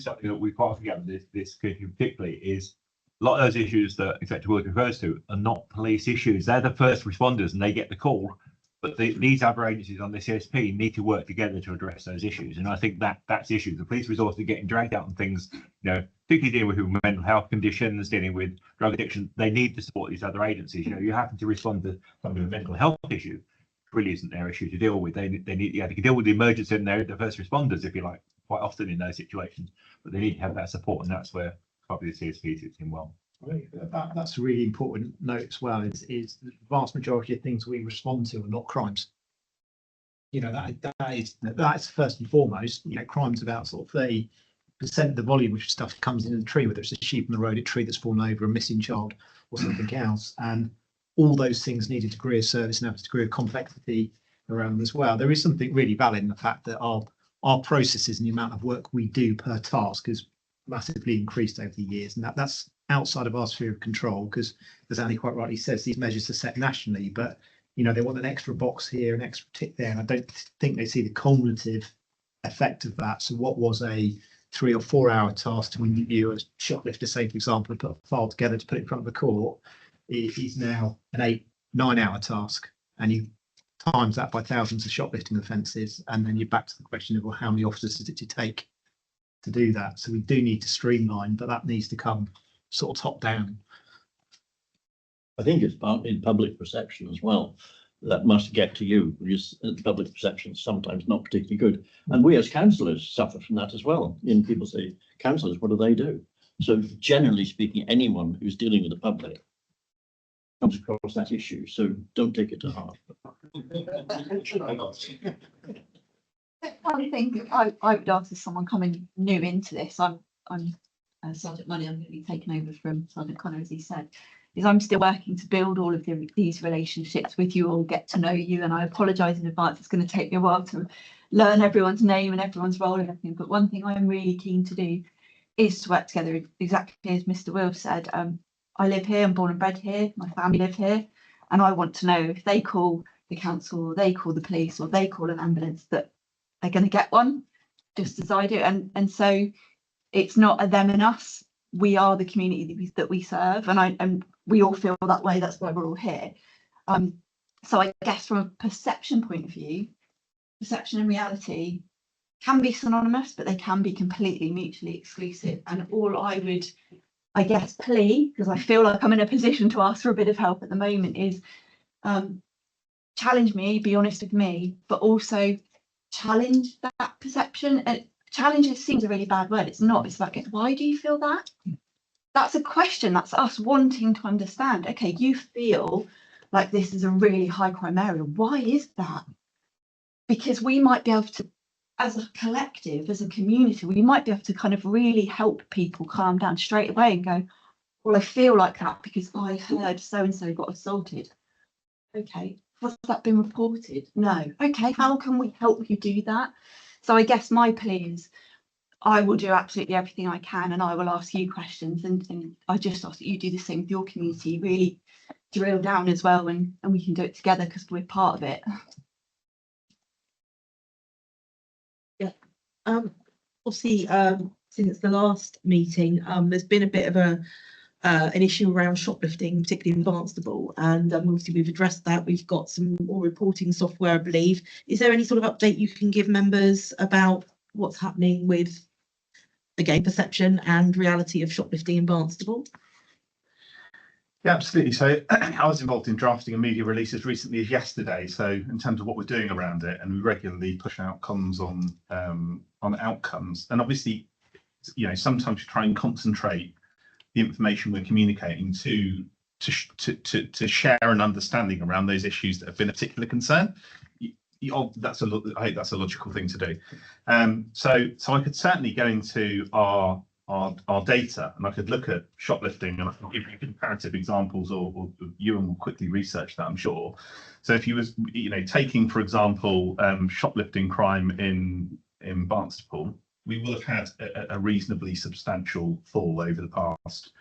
something that we quite often get with this community particularly is a lot of those issues that Inspector Wills refers to are not police issues. They're the first responders and they get the call. But these other agencies on the CSP need to work together to address those issues. And I think that's the issue. The police resources are getting dragged out on things, particularly dealing with mental health conditions, dealing with drug addiction. They need to support these other agencies. You happen to respond to something with a mental health issue. Really isn't their issue to deal with. They can deal with the emergency and they're the first responders, if you like, quite often in those situations. But they need to have that support, and that's where probably the CSP sits in well.
That's a really important note as well. Is the vast majority of things we respond to are not crimes. That's first and foremost. Crimes about sort of 30% of the volume of stuff comes in the tree, whether it's a sheep on the road, a tree that's fallen over, a missing child, or something else, and all those things need a degree of service and have a degree of complexity around them as well. There is something really valid in the fact that our processes and the amount of work we do per task has massively increased over the years, and that's outside of our sphere of control, because as Annie quite rightly says, these measures are set nationally, but they want an extra box here, an extra tick there, and I don't think they see the cumulative effect of that. So what was a 3 or 4 hour task to review a shoplifter, say for example, and put a file together to put it in front of a court, is now an 8-9 hour task, and you times that by thousands of shoplifting offences, and then you're back to the question of, well, how many officers does it take to do that? So we do need to streamline, but that needs to come sort of top down.
I think it's partly public perception as well. That must get to you, because public perception is sometimes not particularly good. And we as councillors suffer from that as well. And people say, councillors, what do? So generally speaking, anyone who's dealing with the public comes across that issue. So don't take it to heart.
One thing I would ask is someone coming new into this. I'm Sergeant Money. I'm going to be taking over from Sergeant Connor, as he said. Is I'm still working to build all of these relationships with you all, get to know you, and I apologise in advance. It's going to take me a while to learn everyone's name and everyone's role and everything. But one thing I'm really keen to do is to work together, exactly as Mr. Wills said. I live here, I'm born and bred here, my family live here, and I want to know if they call the council, or they call the police, or they call an ambulance, that they're going to get one, just as I do. And so it's not a them and us. We are the community that we serve, and we all feel that way. That's why we're all here. So I guess from a perception point of view, perception and reality can be synonymous, but they can be completely mutually exclusive. And all I would, I guess, plea, because I feel like I'm in a position to ask for a bit of help at the moment, is challenge me, be honest with me, but also challenge that perception. And challenge seems a really bad word. It's not. It's like, why do you feel that? That's a question. That's us wanting to understand. Okay, you feel like this is a really high crime area. Why is that? Because we might be able to, as a collective, as a community, we might be able to kind of really help people calm down straight away and go, well, I feel like that because I heard so-and-so got assaulted. Okay, has that been reported? No. Okay, how can we help you do that? So I guess my plea is, I will do absolutely everything I can, and I will ask you questions, and I just ask that you do the same with your community, really drill down as well, and we can do it together because we're part of it.
Yeah. Obviously, since the last meeting, there's been a bit of an issue around shoplifting, particularly in Barnstaple, and obviously we've addressed that. We've got some more reporting software, I believe. Is there any sort of update you can give members about what's happening with, again, perception and reality of shoplifting in Barnstaple?
Yeah, absolutely. So I was involved in drafting a media release as recently as yesterday. So in terms of what we're doing around it, and we regularly push out comms on outcomes. And obviously, sometimes we try and concentrate the information we're communicating to share an understanding around those issues that have been a particular concern. I hope that's a logical thing to do. So I could certainly go into our data, and I could look at shoplifting, and I can give you comparative examples, or Ewan will quickly research that, I'm sure. So if you was taking, for example, shoplifting crime in Barnstaple, we will have had a reasonably substantial fall over the past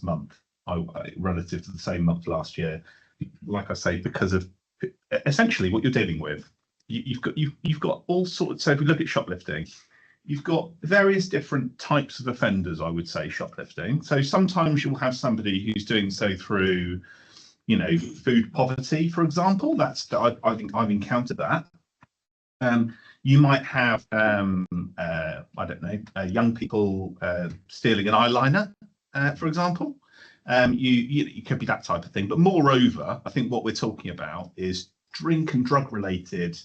month, relative to the same month last year. Like I say, because of essentially what you're dealing with, you've got all sorts. So if we look at shoplifting, you've got various different types of offenders, I would say, shoplifting. So sometimes you'll have somebody who's doing so through, you know, food poverty, for example. I think I've encountered that. You might have, I don't know, young people stealing an eyeliner, for example. You could be that type of thing. But moreover, I think what we're talking about is drink and drug related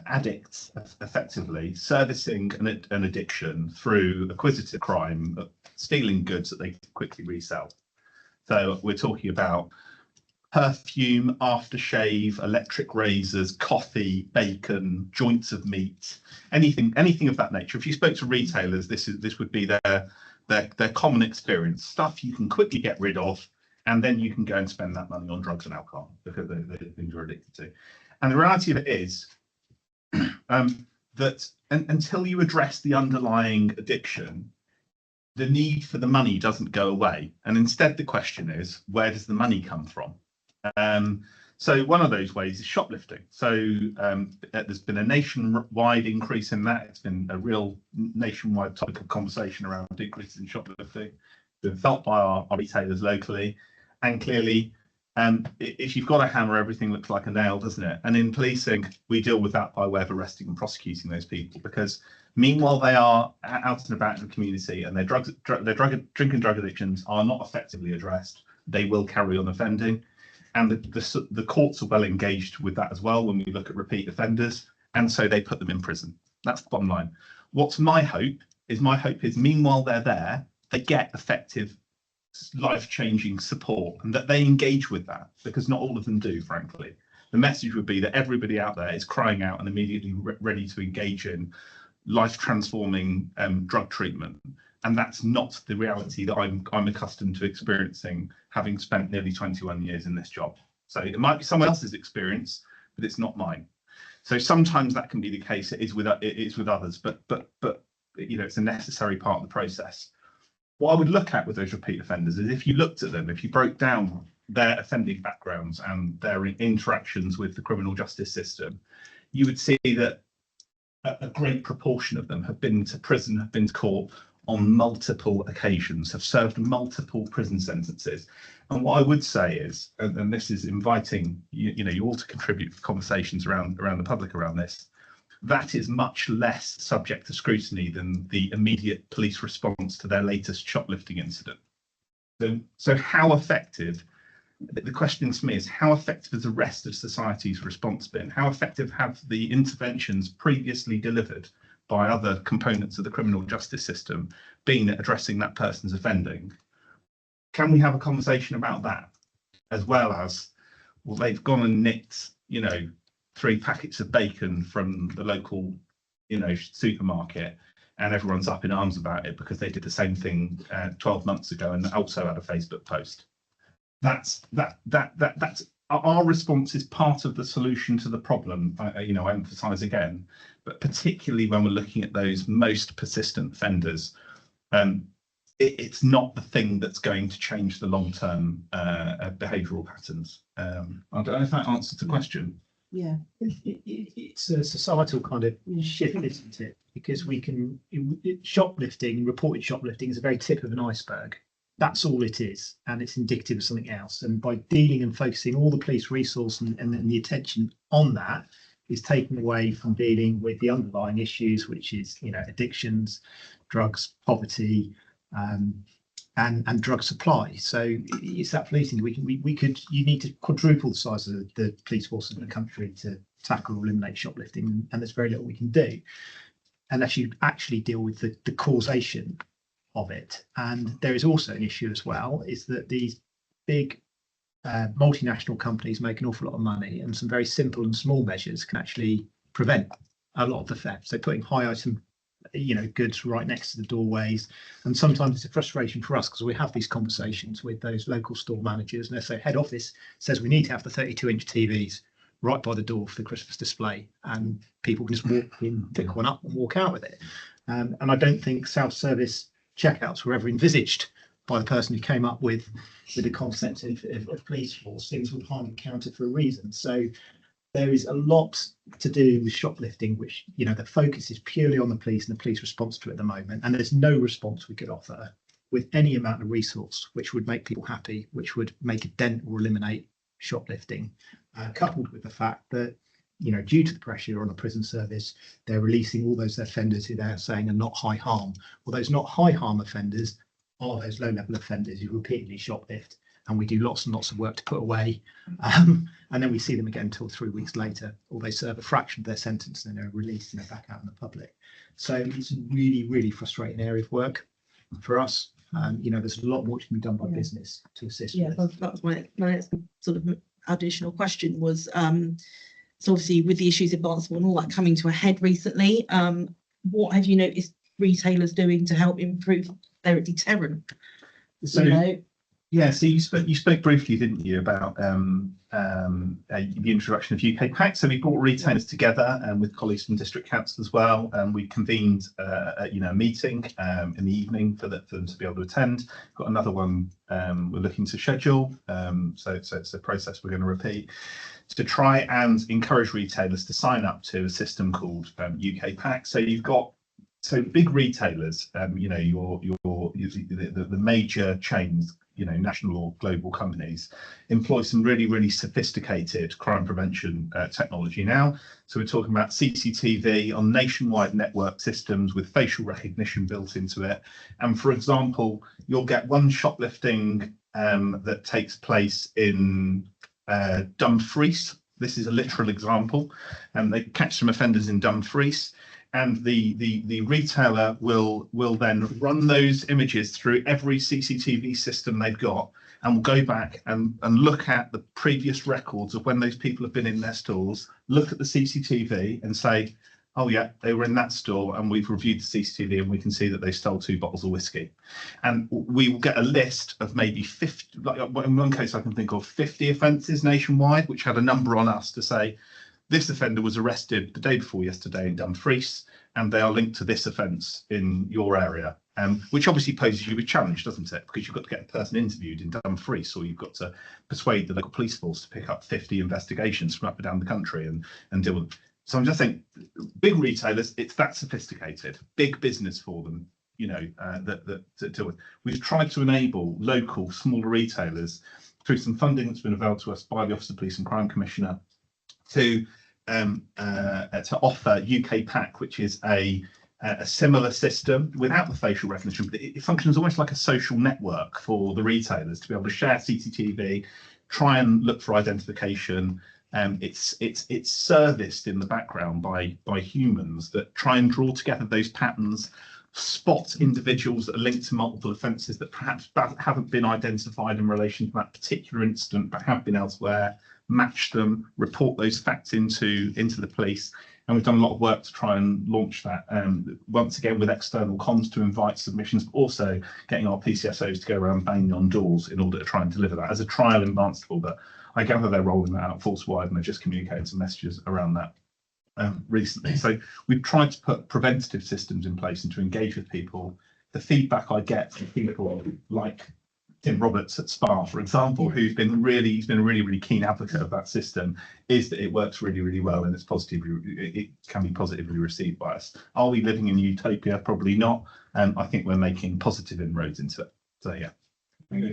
addicts, effectively servicing an addiction through acquisitive crime, stealing goods that they quickly resell. So we're talking about perfume, aftershave, electric razors, coffee, bacon, joints of meat, anything of that nature. If you spoke to retailers, this would be their common experience, stuff you can quickly get rid of, and then you can go and spend that money on drugs and alcohol because they're things you're addicted to. And the reality of it is that until you address the underlying addiction, the need for the money doesn't go away. And instead, the question is, where does the money come from? So one of those ways is shoplifting. So there's been a nationwide increase in that. It's been a real nationwide topic of conversation around increases in shoplifting. It's been felt by our retailers locally. And clearly, if you've got a hammer, everything looks like a nail, doesn't it? And in policing, we deal with that by way of arresting and prosecuting those people, because meanwhile they are out and about in the community and their drink and drug addictions are not effectively addressed, they will carry on offending. And the courts are well engaged with that as well when we look at repeat offenders, and so they put them in prison. That's the bottom line. What's my hope is meanwhile they're there, they get effective life-changing support and that they engage with that, because not all of them do, frankly. The message would be that everybody out there is crying out and immediately ready to engage in life-transforming drug treatment. And that's not the reality that I'm accustomed to experiencing, having spent nearly 21 years in this job. So it might be someone else's experience, but it's not mine. So sometimes that can be the case. It is with others, but you know, it's a necessary part of the process. What I would look at with those repeat offenders is if you looked at them, if you broke down their offending backgrounds and their interactions with the criminal justice system, you would see that a great proportion of them have been to prison, have been to court on multiple occasions, have served multiple prison sentences. And what I would say is, and this is inviting you all to contribute to conversations around the public around this, that is much less subject to scrutiny than the immediate police response to their latest shoplifting incident. So how effective, the question to me is, how effective has the rest of society's response been? How effective have the interventions previously delivered by other components of the criminal justice system been at addressing that person's offending? Can we have a conversation about that, as well as, well, they've gone and nicked, 3 packets of bacon from the local, supermarket, and everyone's up in arms about it because they did the same thing 12 months ago and also had a Facebook post. That's our response is part of the solution to the problem. I emphasize again, but particularly when we're looking at those most persistent offenders, it's not the thing that's going to change the long-term behavioural patterns. I don't know if that answers the question.
Yeah.
It's a societal kind of shift, isn't it? Because shoplifting, reported shoplifting, is a very tip of an iceberg. That's all it is, and it's indicative of something else. And by dealing and focusing all the police resource and the attention on that, is taken away from dealing with the underlying issues, which is addictions, drugs, poverty, and drug supply. So it's that policing. You need to quadruple the size of the police force in the country to tackle or eliminate shoplifting, and there's very little we can do unless you actually deal with the causation of it. And there is also an issue as well, is that these big multinational companies make an awful lot of money, and some very simple and small measures can actually prevent a lot of the theft. So putting high item goods right next to the doorways, and sometimes it's a frustration for us because we have these conversations with those local store managers, and they say head office says we need to have the 32-inch TVs, right by the door for the Christmas display, and people can just walk in, pick one up and walk out with it. And I don't think self-service checkouts were ever envisaged by the person who came up with the concept of police force. Things were behind the counter for a reason. So there is a lot to do with shoplifting, which, you know, the focus is purely on the police and the police response to it at the moment. And there's no response we could offer with any amount of resource which would make people happy, which would make a dent or eliminate shoplifting, coupled with the fact that, you know, due to the pressure on the prison service, they're releasing all those offenders who they're saying are not high harm. Well, those not high harm offenders are those low level offenders who repeatedly shoplift, and we do lots and lots of work to put away, and then we see them again until 3 weeks later, or they serve a fraction of their sentence and then they're released and they're back out in the public. So it's a really, really frustrating area of work for us. You know, there's a lot more which can be done by business to assist.
Yeah,
with.
that was my next sort of additional question was, so obviously with the issues in Barnstaple and all that coming to a head recently, what have you noticed retailers doing to help improve their deterrent?
So
You know?
yeah, so you spoke briefly, didn't you, about the introduction of UK PAC. So we brought retailers together and with colleagues from district council as well, and we convened a meeting in the evening for them to be able to attend. Got another one we're looking to schedule, so it's a process we're going to repeat to try and encourage retailers to sign up to a system called UK PAC. So you've got big retailers, you know, the major chains, you know, national or global companies employ some really, really sophisticated crime prevention technology now. So we're talking about CCTV on nationwide network systems with facial recognition built into it. And for example, you'll get one shoplifting that takes place in Dumfries. This is a literal example, and they catch some offenders in Dumfries. And the retailer will then run those images through every CCTV system they've got, and will go back and look at the previous records of when those people have been in their stores, look at the CCTV and say, oh yeah, they were in that store and we've reviewed the CCTV and we can see that they stole 2 bottles of whiskey. And we will get a list of maybe 50, like in one case I can think of 50 offences nationwide, which had a number on us to say, this offender was arrested the day before yesterday in Dumfries, and they are linked to this offence in your area, which obviously poses you a challenge, doesn't it? Because you've got to get a person interviewed in Dumfries, or you've got to persuade the local police force to pick up 50 investigations from up and down the country and deal with. So I'm just saying, big retailers, it's that sophisticated, big business for them, you know, that to deal with. We've tried to enable local, smaller retailers through some funding that's been available to us by the Office of Police and Crime Commissioner to offer UK PAC, which is a similar system without the facial recognition, but it functions almost like a social network for the retailers to be able to share CCTV, try and look for identification. It's serviced in the background by humans that try and draw together those patterns, spot individuals that are linked to multiple offences that perhaps haven't been identified in relation to that particular incident but have been elsewhere, match them, report those facts into the police. And we've done a lot of work to try and launch that, once again with external comms to invite submissions, but also getting our PCSOs to go around banging on doors in order to try and deliver that as a trial in Barnstaple. But I gather they're rolling that out force-wide, and they've just communicated some messages around that recently. So we've tried to put preventative systems in place and to engage with people. The feedback I get from people like Tim Roberts at SPA, for example, who's been a really keen advocate of that system, is that it works really, really well, and it can be positively received by us. Are we living in utopia? Probably not. I think we're making positive inroads into it. So yeah.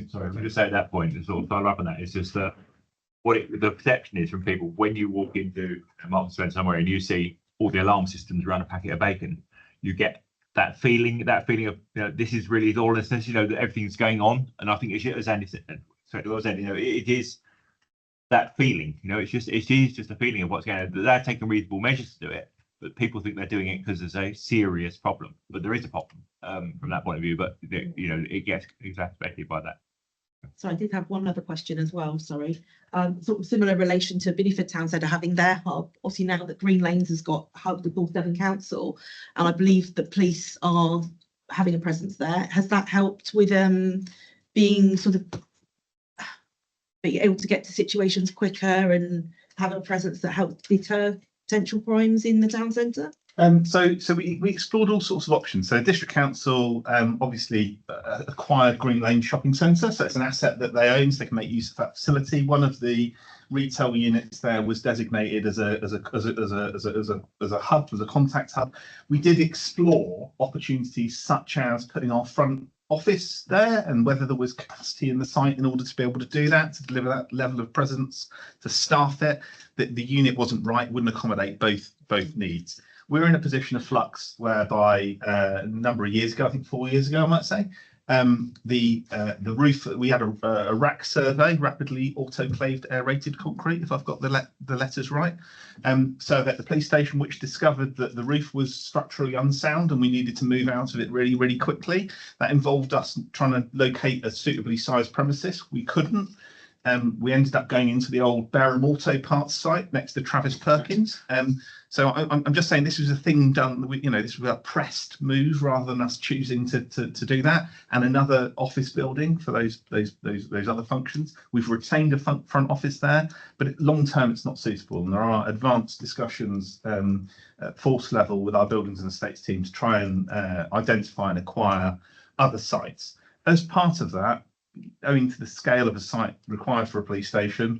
Sorry, if I just say at that point, and sort of follow up on that, it's just that the perception is from people when you walk into a Marks and Spencer somewhere and you see all the alarm systems around a packet of bacon, you get that feeling of, you know, this is really lawlessness, you know, that everything's going on. And I think it's, as Andy said, you know, it is that feeling, you know, it is just a feeling of what's going on. They're taking reasonable measures to do it, but people think they're doing it because there's a serious problem. But there is a problem from that point of view, but you know, it gets exacerbated by that.
So I did have one other question as well, sorry. Sort of similar relation to Bideford Town Centre having their hub. Obviously now that Green Lanes has got hub with North Devon Council, and I believe the police are having a presence there. Has that helped with being able to get to situations quicker and have a presence that helps deter potential crimes in the town centre?
So we explored all sorts of options. So District Council obviously acquired Green Lane Shopping Centre, so it's an asset that they own, so they can make use of that facility. One of the retail units there was designated as a hub, as a contact hub. We did explore opportunities such as putting our front office there and whether there was capacity in the site in order to be able to do that, to deliver that level of presence, to staff it. The unit wasn't right, wouldn't accommodate both needs. We're in a position of flux whereby a number of years ago, I think 4 years ago, I might say, the roof, we had a RAC survey, rapidly autoclaved aerated concrete, if I've got the letters right. So that the police station, which discovered that the roof was structurally unsound and we needed to move out of it really, really quickly. That involved us trying to locate a suitably sized premises. We couldn't. We ended up going into the old Barham Auto Parts site next to Travis Perkins. So I'm just saying this was a thing done, this was a pressed move rather than us choosing to do that. And another office building for those other functions. We've retained a front office there, but long term it's not suitable. And there are advanced discussions at force level with our buildings and estates team to try and identify and acquire other sites. As part of that, owing to the scale of a site required for a police station,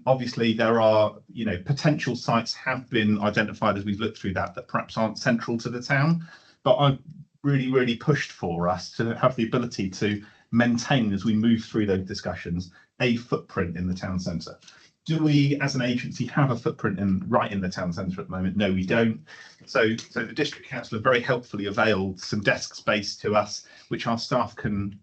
obviously there are, potential sites have been identified as we've looked through that perhaps aren't central to the town. But I've really pushed for us to have the ability to maintain, as we move through those discussions, a footprint in the town centre. Do we, as an agency, have a footprint right in the town centre at the moment? No, we don't. So the District Council have very helpfully availed some desk space to us, which our staff can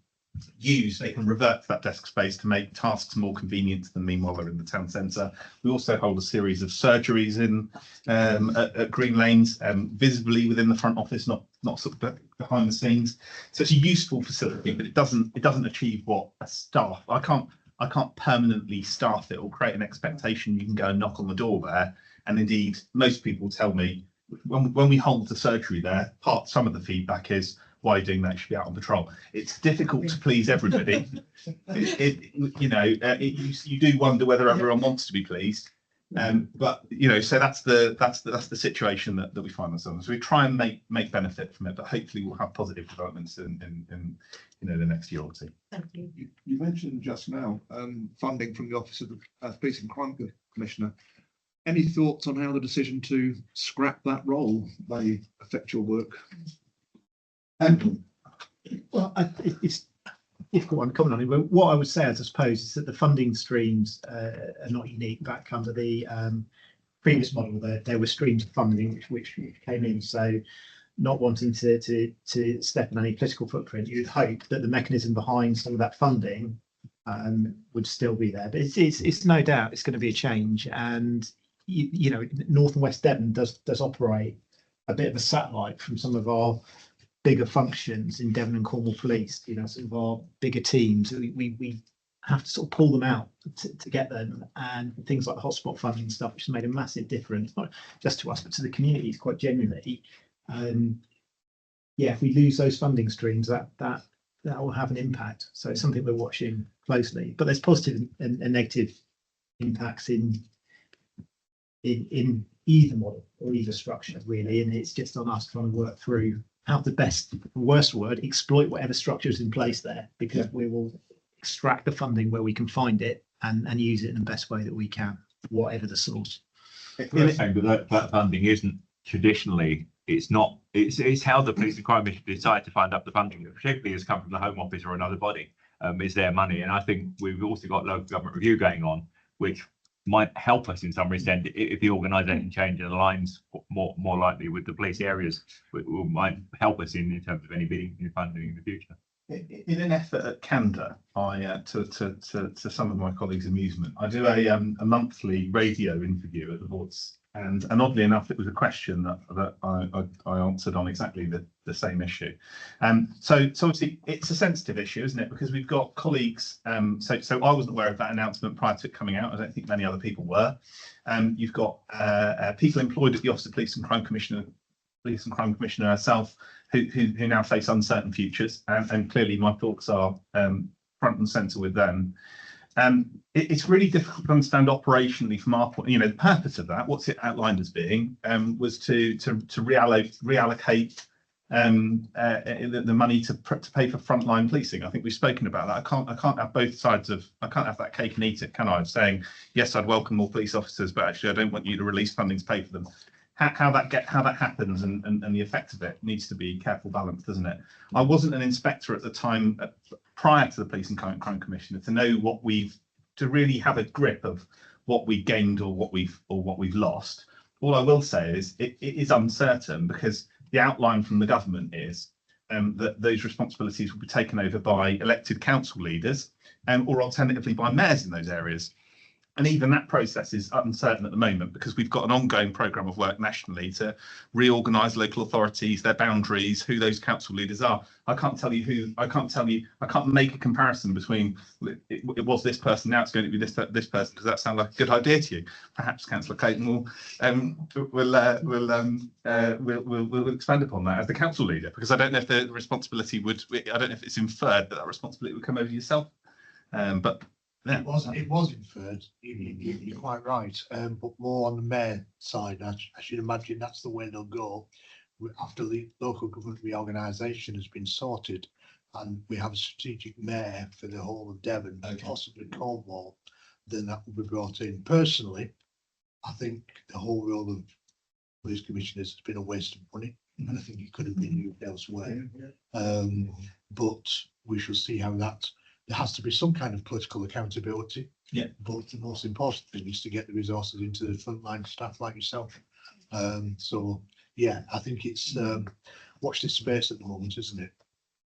use. They can revert to that desk space to make tasks more convenient to them meanwhile they're in the town centre. We also hold a series of surgeries in at Green Lanes, visibly within the front office, not sort of behind the scenes. So it's a useful facility, but it doesn't achieve what a staff. I can't permanently staff it or create an expectation you can go and knock on the door there. And indeed, most people tell me when we hold the surgery there, some of the feedback is, why are you doing that? You should be out on patrol. It's difficult to please everybody. You do wonder whether everyone wants to be pleased. But so that's the situation that we find ourselves in. So we try and make benefit from it, but hopefully we'll have positive developments in the next year or two.
Thank you.
You mentioned just now funding from the Office of the Police and Crime Commissioner. Any thoughts on how the decision to scrap that role may affect your work?
Well, it's a difficult one to comment on it, but what I would say, I suppose, is that the funding streams are not unique. Back under the previous model, there were streams of funding which came in. So, not wanting to step on any political footprint, you'd hope that the mechanism behind some of that funding would still be there. But it's no doubt it's going to be a change, and North and West Devon does operate a bit of a satellite from some of our bigger functions in Devon and Cornwall Police, some of our bigger teams. We have to sort of pull them out to get them, and things like the hotspot funding and stuff, which has made a massive difference, not just to us, but to the communities quite genuinely. If we lose those funding streams, that will have an impact. So it's something we're watching closely, but there's positive and negative impacts in either model or either structure, really. And it's just on us trying to work through how the worst word, exploit whatever structure is in place there, because we will extract the funding where we can find it and use it in the best way that we can, whatever the source.
But that funding isn't traditionally, it's how the Police and Crime Commission decide to find up the funding, particularly has come from the Home Office or another body, is their money. And I think we've also got local government review going on, which might help us in some extent if the organisation change and aligns more likely with the police areas, might help us in terms of any bidding and funding in the future.
In an effort at candour, to some of my colleagues' amusement, I do a monthly radio interview at the Voice, and oddly enough, it was a question that I answered on exactly the same issue. So obviously it's a sensitive issue, isn't it? Because we've got colleagues. So I wasn't aware of that announcement prior to it coming out. I don't think many other people were. You've got people employed at the Office of Police and Crime Commissioner herself, who now face uncertain futures, and clearly my thoughts are front and centre with them. It's really difficult to understand operationally from our point. The purpose of that, what's it outlined as being, was to reallocate the money to pay for frontline policing. I think we've spoken about that. I can't have both sides of. I can't have that cake and eat it, can I? Of saying yes, I'd welcome more police officers, but actually I don't want you to release funding to pay for them. How that happens and the effect of it needs to be careful balance, doesn't it? I wasn't an inspector at the time prior to the Police and Crime Commissioner to know to really have a grip of what we gained or what we've lost. All I will say is it is uncertain, because the outline from the government is that those responsibilities will be taken over by elected council leaders or alternatively by mayors in those areas. And even that process is uncertain at the moment, because we've got an ongoing programme of work nationally to reorganise local authorities, their boundaries, who those council leaders are. I can't make a comparison between it was this person, now it's going to be this person. Does that sound like a good idea to you? Perhaps Councillor Clayton will expand upon that as the council leader, because I don't know if the responsibility I don't know if it's inferred that responsibility would come over yourself. But yeah.
It was inferred, you're quite right, but more on the mayor side. I should imagine that's the way they'll go after the local government reorganisation has been sorted, and we have a strategic mayor for the whole of Devon, possibly Cornwall. Then that will be brought in. Personally, I think the whole role of police commissioners has been a waste of money, and I think it could have been used elsewhere. But we shall see how that. There has to be some kind of political accountability.
Yeah.
But the most important thing is to get the resources into the frontline staff like yourself. So yeah, I think it's watch this space at the moment, isn't it?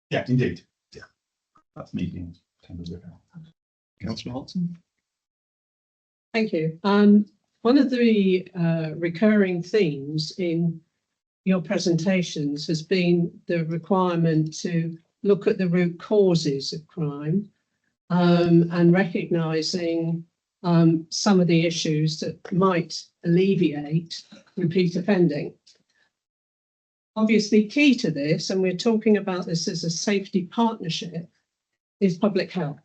Yeah, indeed. Yeah, that's me being
Councillor Hodson.
Thank you. One of the recurring themes in your presentations has been the requirement to look at the root causes of crime and recognising some of the issues that might alleviate repeat offending. Obviously, key to this, and we're talking about this as a safety partnership, is public health.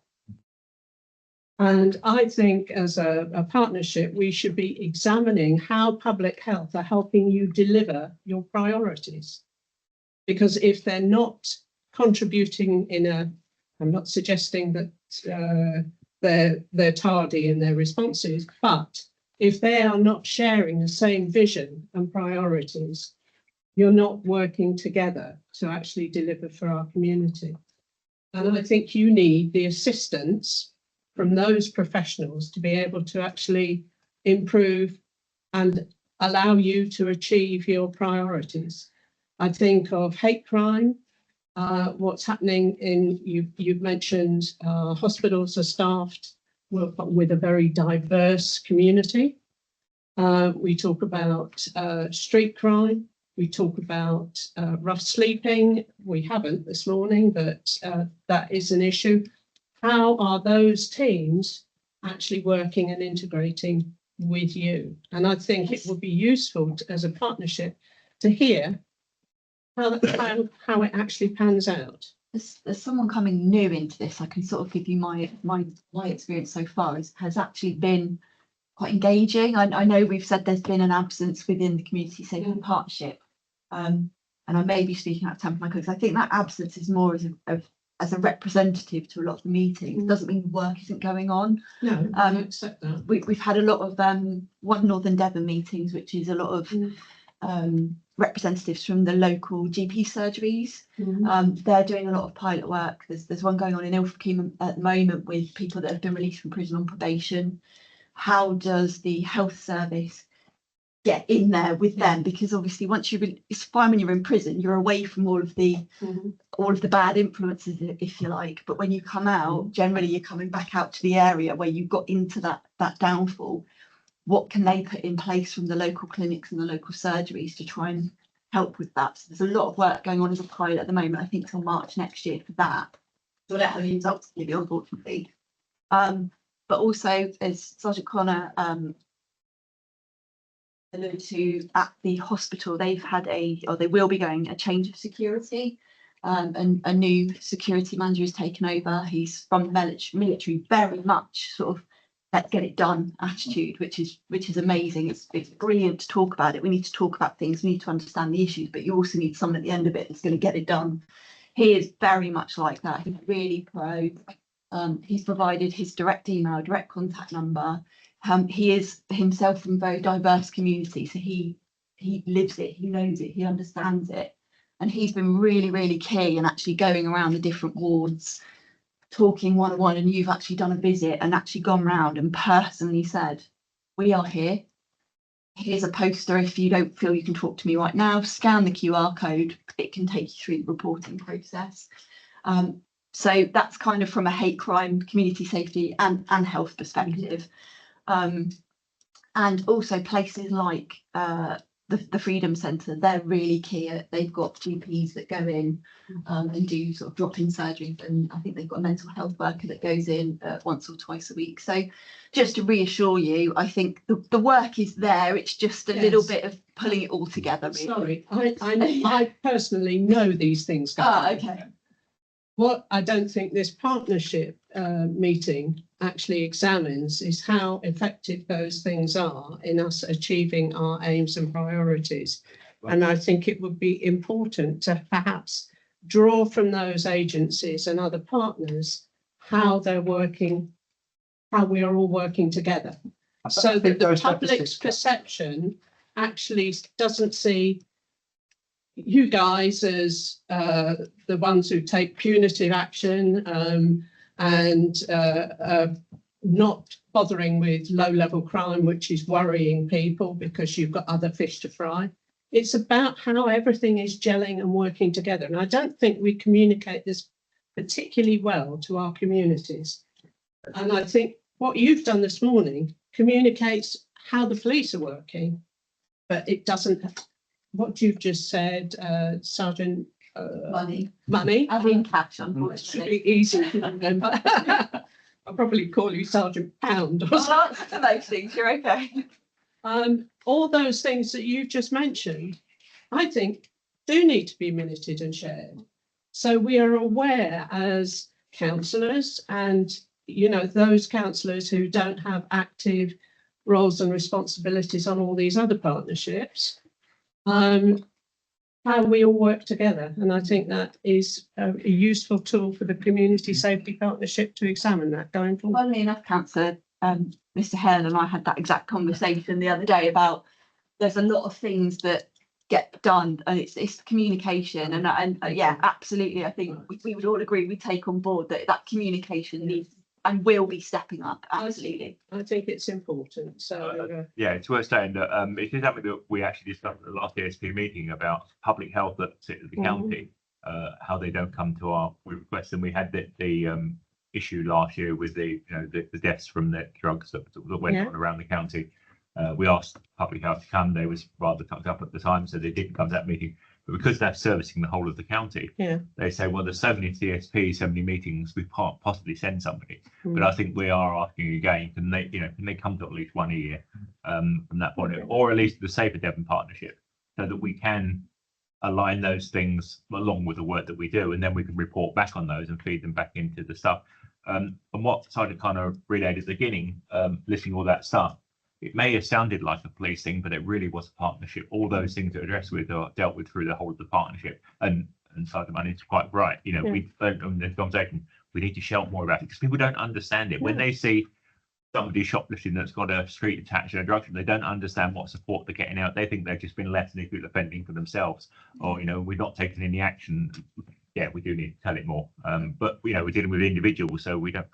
And I think as a partnership, we should be examining how public health are helping you deliver your priorities. Because if they're not contributing I'm not suggesting that they're tardy in their responses, but if they are not sharing the same vision and priorities, you're not working together to actually deliver for our community. And I think you need the assistance from those professionals to be able to actually improve and allow you to achieve your priorities. I think of hate crime, what's happening you've mentioned hospitals are staffed with a very diverse community. We talk about street crime. We talk about rough sleeping. We haven't this morning, but that is an issue. How are those teams actually working and integrating with you? And I think it would be useful as a partnership to hear how it actually pans out.
As someone coming new into this, I can sort of give you my experience so far has actually been quite engaging. I know we've said there's been an absence within the community safety partnership, and I may be speaking out of turn for my colleagues. I think that absence is more as a representative to a lot of the meetings. It doesn't mean the work isn't going on.
No, I accept that.
We've had a lot of One Northern Devon meetings, which is a lot of representatives from the local GP surgeries. They're doing a lot of pilot work. There's one going on in Ilfracombe at the moment with people that have been released from prison on probation. How does the health service get in there with them? Because obviously once it's fine when you're in prison, you're away from all of the bad influences, if you like, but when you come out, generally you're coming back out to the area where you got into that downfall. What can they put in place from the local clinics and the local surgeries to try and help with that? So there's a lot of work going on as a pilot at the moment, I think till March next year for that. So that have results to give you, unfortunately. But also, as Sergeant Connor alluded to, at the hospital, they've had they will be going a change of security. and a new security manager has taken over. He's from the military, very much sort of let's get it done attitude, which is amazing. It's brilliant to talk about it. We need to talk about things. We need to understand the issues, but you also need someone at the end of it that's going to get it done. He is very much like that. He's really pro. He's provided his direct email, direct contact number. He is himself from a very diverse community, so he lives it, he knows it, he understands it. And he's been really, really key in actually going around the different wards, talking one-on-one, and you've actually done a visit and actually gone round and personally said, we are here. Here's a poster. If you don't feel you can talk to me right now, scan the QR code. It can take you through the reporting process. So that's kind of from a hate crime, community safety and health perspective. And also places like the Freedom Centre, they're really key. They've got GPs that go in and do sort of drop-in surgeries, and I think they've got a mental health worker that goes in once or twice a week. So just to reassure you, I think the work is there. It's just a little bit of pulling it all together. Really.
Sorry, I personally know these things.
Okay.
What I don't think this partnership meeting actually examines is how effective those things are in us achieving our aims and priorities. Right. And I think it would be important to perhaps draw from those agencies and other partners how they're working, how we are all working together. So that the public's perception actually doesn't see you guys as the ones who take punitive action and not bothering with low-level crime, which is worrying people because you've got other fish to fry. It's about how everything is gelling and working together. And I don't think we communicate this particularly well to our communities. And I think what you've done this morning communicates how the police are working, but it doesn't. What you've just said, Sergeant Money.
As in cash,
It
unfortunately.
should be easy to remember. I'll probably call you Sergeant Pound. Or
Well, that's those things. You're okay.
all those things that you've just mentioned, I think do need to be minuted and shared. So we are aware as councillors and, you know, those councillors who don't have active roles and responsibilities on all these other partnerships, how we all work together. And I think that is a useful tool for the Community Safety Partnership to examine that going forward.
Funnily enough, Councillor, Mr. Hale and I had that exact conversation the other day about there's a lot of things that get done and it's communication and yeah, absolutely. I think we would all agree, we take on board that communication needs and will be stepping up. Absolutely.
I think it's important. So
yeah, it's worth saying that it is something that we actually discussed at the last ASP meeting about public health that sit at the county, how they don't come to our requests. And we had the issue last year with the deaths from the drugs that went on around the county. We asked public health to come. They was rather tucked up at the time, so they didn't come to that meeting. But because they're servicing the whole of the county, they say, well, there's so many CSPs, so many meetings, we can't possibly send somebody. But I think we are asking again, can they come to at least one a year from that point, or at least the Safer Devon Partnership, so that we can align those things along with the work that we do, and then we can report back on those and feed them back into the stuff. And what Sergeant kind of relayed at the beginning, listing all that stuff, it may have sounded like a police thing, but it really was a partnership. All those things that are addressed with are dealt with through the whole of the partnership. And Sergeant Money is quite right. You know, we in the conversation, we need to shout more about it because people don't understand it. When they see somebody shoplifting that's got a street attached and a drug, they don't understand what support they're getting out. They think they've just been left and they feel offending for themselves, or we're not taking any action. Yeah, we do need to tell it more. But we're dealing with individuals, so we don't.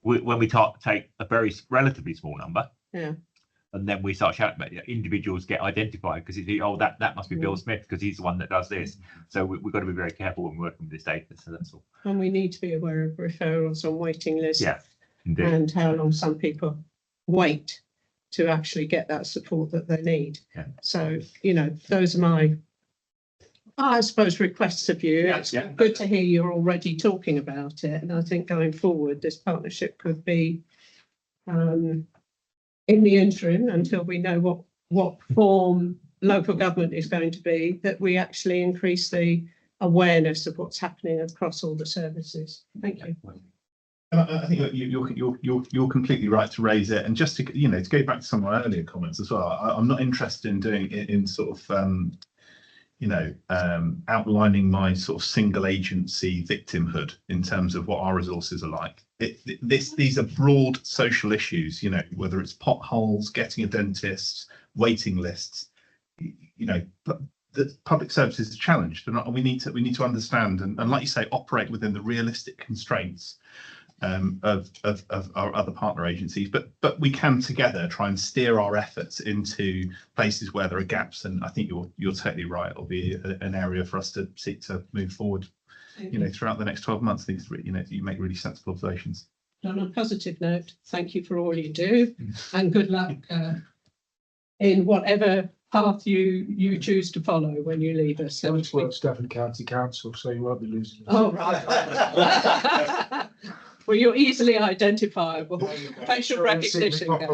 When we take a very relatively small number. And then we start shouting about individuals get identified because that must be Bill Smith because he's the one that does this. So we've got to be very careful when we're working with this data. So that's all. And
we need to be aware of referrals on waiting lists.
Yeah, indeed.
And how long some people wait to actually get that support that they need.
Yeah.
So those are my, I suppose, requests of you. It's good to hear you're already talking about it, and I think going forward, this partnership could be. In the interim, until we know what form local government is going to be, that we actually increase the awareness of what's happening across all the services. Thank you.
And I think that you're completely right to raise it, and just to to go back to some of my earlier comments as well. I'm not interested in doing it in sort of outlining my sort of single agency victimhood in terms of what our resources are like. These are broad social issues, whether it's potholes, getting a dentist, waiting lists, but the public services are challenged, and we need to understand and like you say, operate within the realistic constraints of our other partner agencies, but we can together try and steer our efforts into places where there are gaps. And I think you're totally right. It'll be an area for us to seek to move forward, throughout the next 12 months. Things, you make really sensible observations.
On a positive note, thank you for all you do, and good luck in whatever path you choose to follow when you leave us.
So it's works Devon County Council, so you won't be losing.
Oh, right. Well, you're easily identifiable. Facial recognition.
I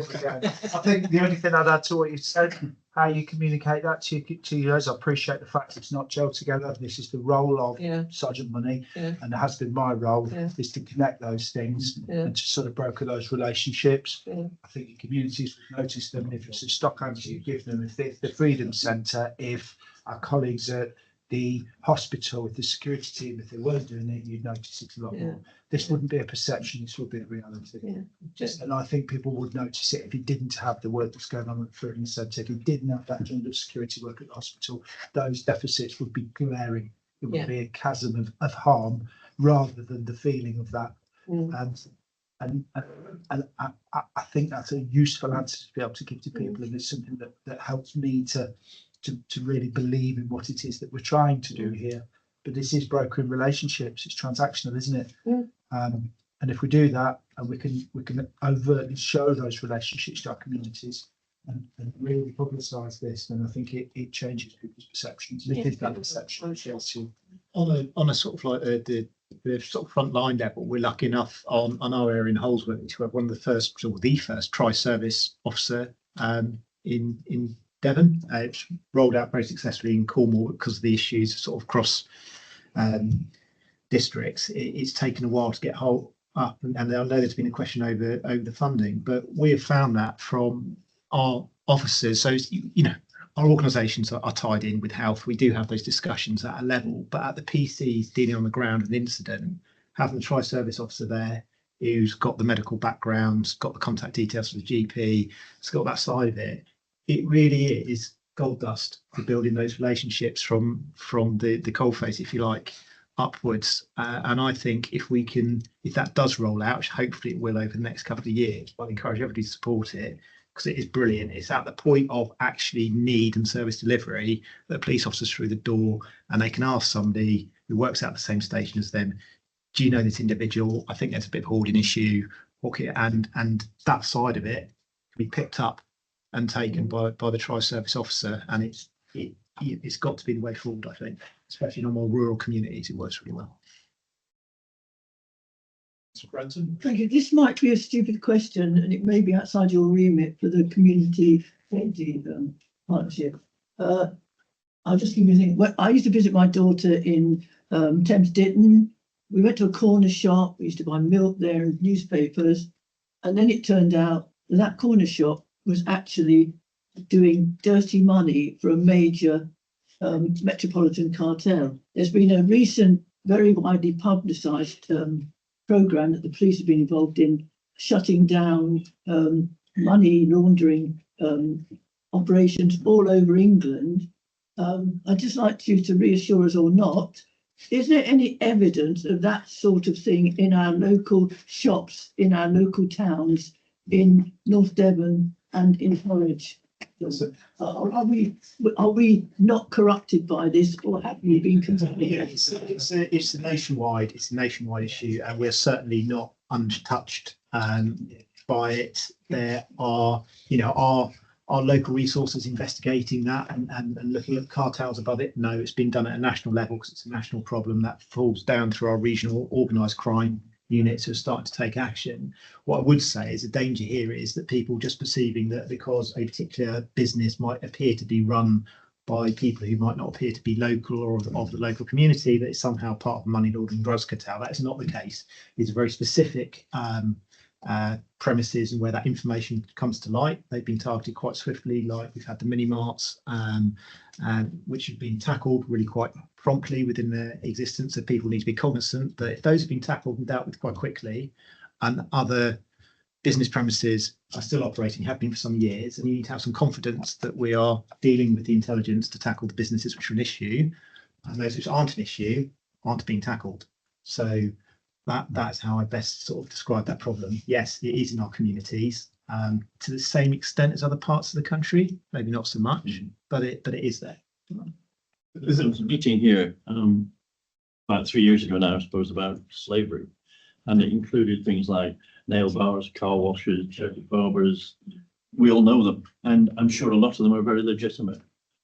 think the only thing I'd add to what you said, how you communicate that to us, I appreciate the fact it's not gelled together. This is the role of Sergeant Money, and it has been my role, is to connect those things and to sort of broker those relationships. I think the communities would notice them. If it's a Stockholm, you give them, if the Freedom Centre, if our colleagues at the hospital with the security team, if they weren't doing it, you'd notice it a lot more. This wouldn't be a perception, this would be a reality. And I think people would notice it if you didn't have the work that's going on at the Freedom Centre, if you didn't have that kind of security work at the hospital, those deficits would be glaring. It would be a chasm of harm rather than the feeling of that. And I think that's a useful answer to be able to give to people, and it's something that helps me to really believe in what it is that we're trying to do here. But this is brokering relationships, it's transactional, isn't it? And if we do that, and we can overtly show those relationships to our communities and really publicise this, then I think it changes people's perceptions. It is that perception.
On a sort of like the sort of frontline level, we're lucky enough on our area in Holsworthy to have one of the first, or the first tri-service officer in Devon. It's rolled out very successfully in Cornwall because of the issues sort of cross districts. It's taken a while to get up, and I know there's been a question over the funding, but we have found that from our officers. So our organisations are tied in with health. We do have those discussions at a level, but at the PCs dealing on the ground an incident, having the tri-service officer there who's got the medical background, got the contact details for the GP, has got that side of it. It really is gold dust for building those relationships from the coalface, if you like, upwards. And I think if that does roll out, which hopefully it will over the next couple of years, I'd encourage everybody to support it because it is brilliant. It's at the point of actually need and service delivery that police officers through the door, and they can ask somebody who works out the same station as them, do you know this individual? I think there's a bit of a hoarding issue. Okay, and that side of it can be picked up and taken by the tri-service officer, and it's got to be the way forward, I think, especially in our more rural communities. It works really well.
Thank you. This might be a stupid question, and it may be outside your remit for the community partnership. I'll just give you a thing. Well, I used to visit my daughter in Thames Ditton. We went to a corner shop. We used to buy milk there and newspapers, and then it turned out that corner shop was actually doing dirty money for a major metropolitan cartel. There's been a recent, very widely publicised programme that the police have been involved in, shutting down money laundering operations all over England. I'd just like you to reassure us or not, is there any evidence of that sort of thing in our local shops, in our local towns, in North Devon and in Norwich? Are we not corrupted by this, or have we been contaminated?
It's a nationwide issue, and we're certainly not untouched by it. There are, our local resources investigating that and looking at cartels above it. No, it's been done at a national level because it's a national problem that falls down through our regional organised crime units who are starting to take action. What I would say is the danger here is that people just perceiving that because a particular business might appear to be run by people who might not appear to be local or of the local community, that it's somehow part of money laundering drugs cartel. That is not the case. It's a very specific premises and where that information comes to light. They've been targeted quite swiftly, like we've had the mini marts, which have been tackled really quite promptly within their existence. So people need to be cognizant that if those have been tackled and dealt with quite quickly, and other business premises are still operating, have been for some years, and you need to have some confidence that we are dealing with the intelligence to tackle the businesses which are an issue, and those which aren't an issue aren't being tackled. So that's how I best sort of describe that problem. Yes, it is in our communities to the same extent as other parts of the country, maybe not so much, but it is there.
There was a meeting here about 3 years ago now, I suppose, about slavery, and it included things like nail bars, car washers, charity barbers. We all know them, and I'm sure a lot of them are very legitimate.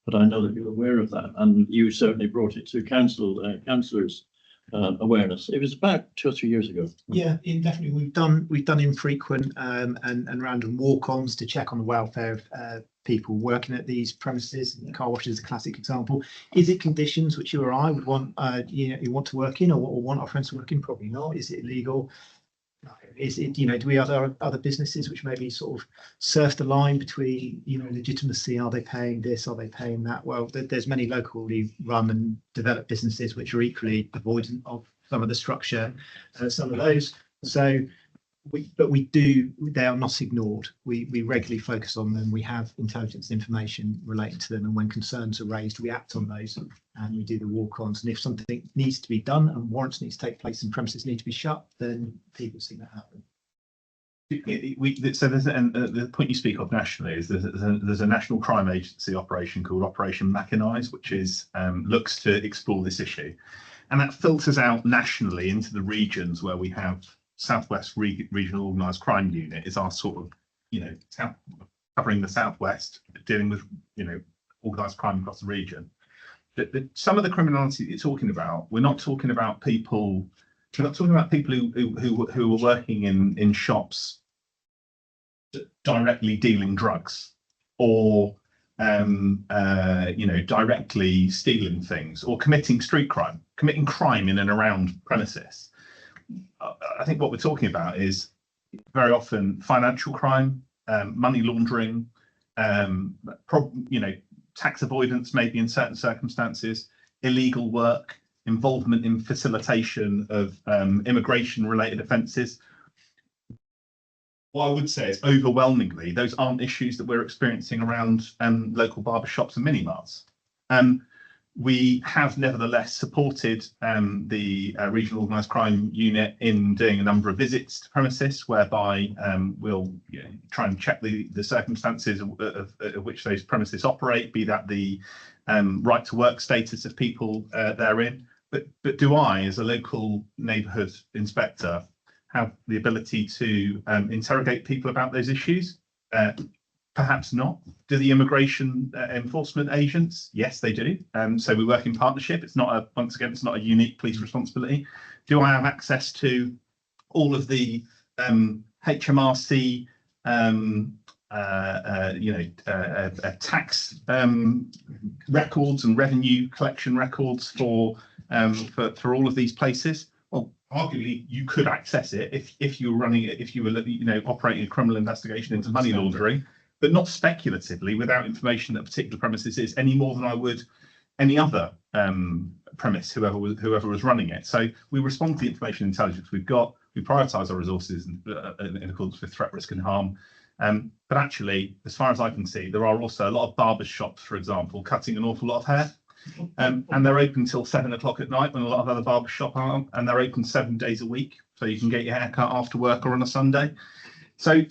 But I know that you're aware of that, and you certainly brought it to councillors' awareness. It was about 2 or 3 years ago.
Yeah, definitely. We've done infrequent and random walk-ons to check on the welfare of people working at these premises. Car wash is a classic example. Is it conditions which you or I would want you want to work in, or want our friends to work in? Probably not. Is it illegal? Is it, do we have other businesses which maybe sort of surf the line between, legitimacy? Are they paying this? Are they paying that? Well, there's many locally run and developed businesses which are equally avoidant of some of the structure, some of those. So, they are not ignored. We regularly focus on them. We have intelligence information related to them, and when concerns are raised, we act on those, and we do the walk-ons. And if something needs to be done and warrants need to take place and premises need to be shut, then people see that happen.
So the point you speak of nationally is there's a national crime agency operation called Operation Machinise, which is looks to explore this issue, and that filters out nationally into the regions where we have Southwest Regional Organised Crime Unit is our sort of, covering the Southwest, dealing with, organised crime across the region. Some of the criminality that you're talking about, we're not talking about people who are working in shops directly dealing drugs, or directly stealing things, or committing street crime, committing crime in and around premises. I think what we're talking about is very often financial crime, money laundering, tax avoidance, maybe in certain circumstances, illegal work, involvement in facilitation of immigration-related offences. What I would say is overwhelmingly, those aren't issues that we're experiencing around local barbershops and mini-marts. We have nevertheless supported the Regional Organised Crime Unit in doing a number of visits to premises, whereby we'll try and check the circumstances of which those premises operate, be that the right to work status of people therein. But do I, as a local neighbourhood inspector, have the ability to interrogate people about those issues? Perhaps not. Do the immigration enforcement agents? Yes, they do. So we work in partnership. It's not once again, it's not a unique police responsibility. Do I have access to all of the HMRC tax records and revenue collection records for all of these places? Well, arguably you could access it if you were running it, if you were operating a criminal investigation into money laundering, but not speculatively without information that a particular premises is, any more than I would any other premise, whoever was running it. So we respond to the information intelligence we've got. We prioritise our resources in accordance with threat, risk and harm. But actually, as far as I can see, there are also a lot of barber shops, for example, cutting an awful lot of hair. And they're open till 7 o'clock at night when a lot of other barber shops aren't, and they're open 7 days a week, so you can get your hair cut after work or on a Sunday. So we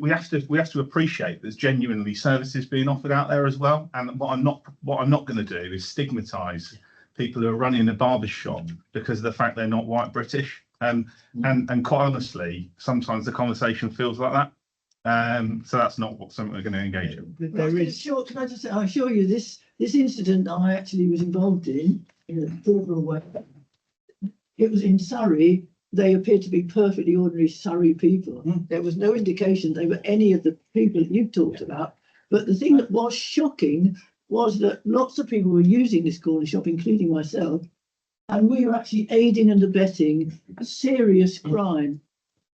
have to appreciate there's genuinely services being offered out there as well. And what I'm not going to do is stigmatise people who are running a barber shop because of the fact they're not white British. And quite honestly, sometimes the conversation feels like that. So that's not something we're going to engage in.
There is. Can I just say, I assure you, this incident I actually was involved in a further away. It was in Surrey. They appeared to be perfectly ordinary Surrey people. There was no indication they were any of the people that you talked about. But the thing that was shocking was that lots of people were using this corner shop, including myself, and we were actually aiding and abetting serious crime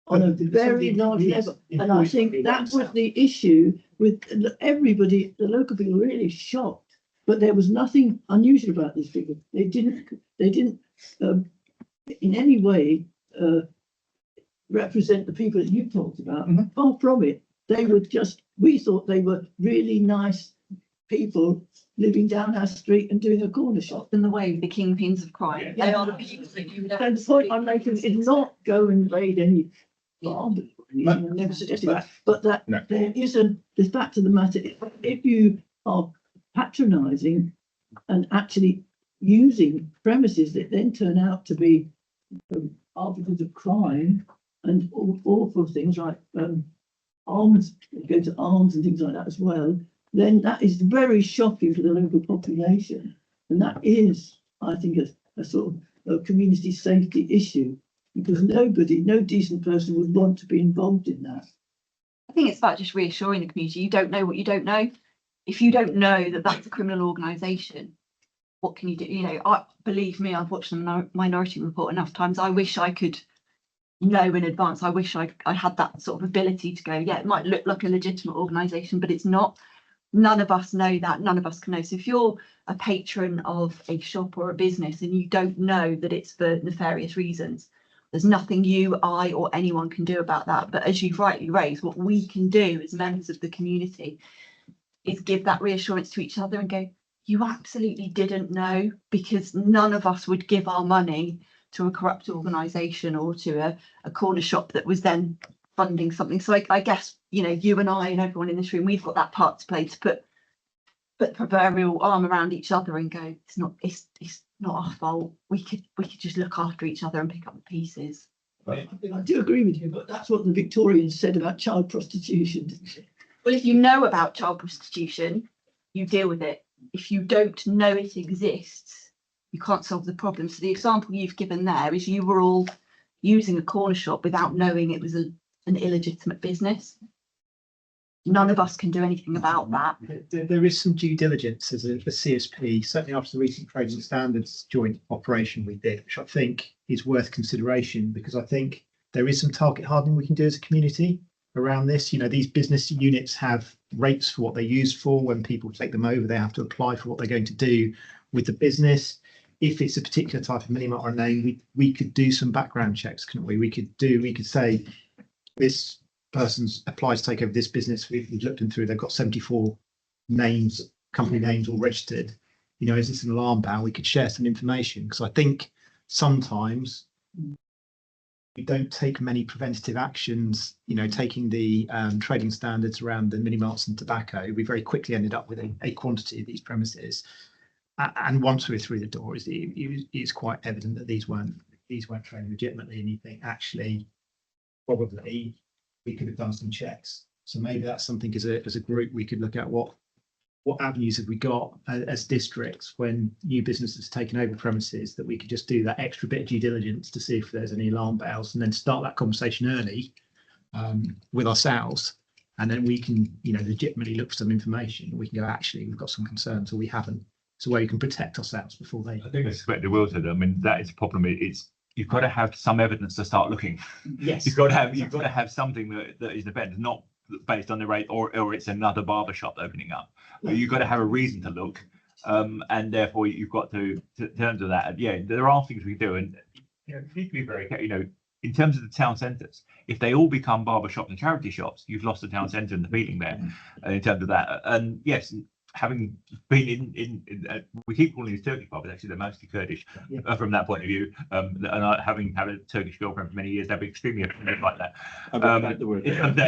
on a very large level. And I think that was the issue with everybody, the local people were really shocked, but there was nothing unusual about these people. They didn't in any way represent the people that you talked about. Far from it. They were just, we thought they were really nice people living down our street and doing a corner shop.
In the way, the kingpins of crime. They are the people that you would have
And the point I'm making is not go and raid any farm. I never suggested that, but that
No.
there is the fact of the matter, if you are patronising and actually using premises that then turn out to be articles of crime and awful things like arms, go to arms and things like that as well, then that is very shocking to the local population. And that is, I think, a sort of a community safety issue, because no decent person would want to be involved in that.
I think it's about just reassuring the community. You don't know what you don't know. If you don't know that that's a criminal organisation, what can you do? You know, believe me, I've watched the Minority Report enough times. I wish I could know in advance. I wish I had that sort of ability to go, yeah, it might look like a legitimate organisation, but it's not. None of us know that. None of us can know. So if you're a patron of a shop or a business and you don't know that it's for nefarious reasons, there's nothing you, I, or anyone can do about that. But as you've rightly raised, what we can do as members of the community is give that reassurance to each other and go, you absolutely didn't know, because none of us would give our money to a corrupt organisation or to a corner shop that was then funding something. So I guess, you know, you and I and everyone in this room, we've got that part to play to put the proverbial arm around each other and go, it's not our fault. We could just look after each other and pick up the pieces.
I do agree with you, but that's what the Victorians said about child prostitution, didn't they?
Well, if you know about child prostitution, you deal with it. If you don't know it exists, you can't solve the problem. So the example you've given there is you were all using a corner shop without knowing it was an illegitimate business. None of us can do anything about that.
There is some due diligence as a CSP, certainly after the recent trading standards joint operation we did, which I think is worth consideration, because I think there is some target hardening we can do as a community around this. You know, these business units have rates for what they're used for. When people take them over, they have to apply for what they're going to do with the business. If it's a particular type of mini-mart or name, we could do some background checks, couldn't we? We could say this person's applied to take over this business. We've looked them through. They've got 74 names, company names all registered. You know, is this an alarm bell? We could share some information, because I think sometimes we don't take many preventative actions. You know, taking the trading standards around the mini marts and tobacco, we very quickly ended up with a quantity of these premises. And once we're through the door, it's quite evident that these weren't trading legitimately. And you think, actually, probably we could have done some checks. So maybe that's something as a group we could look at. What avenues have we got as districts when new businesses taken over premises, that we could just do that extra bit of due diligence to see if there's any alarm bells, and then start that conversation early with ourselves, and then we can, you know, legitimately look for some information. We can go, actually, we've got some concerns, or we haven't. So where you can protect ourselves before they.
I think I suspect the Will said. I mean, that is a problem. It's you've got to have some evidence to start looking.
Yes.
You've got to have something that is defended, not based on the rate, or it's another barber shop opening up. You've got to have a reason to look, and therefore you've got to terms of that. And yeah, there are things we do, and you know, you need to be very careful. You know, in terms of the town centres, if they all become barber shops and charity shops, you've lost the town centre and the feeling there. In terms of that, and yes, having been in we keep calling these Turkish barbers, actually they're mostly Kurdish from that point of view. And having had a Turkish girlfriend for many years, they'd be extremely offended like that.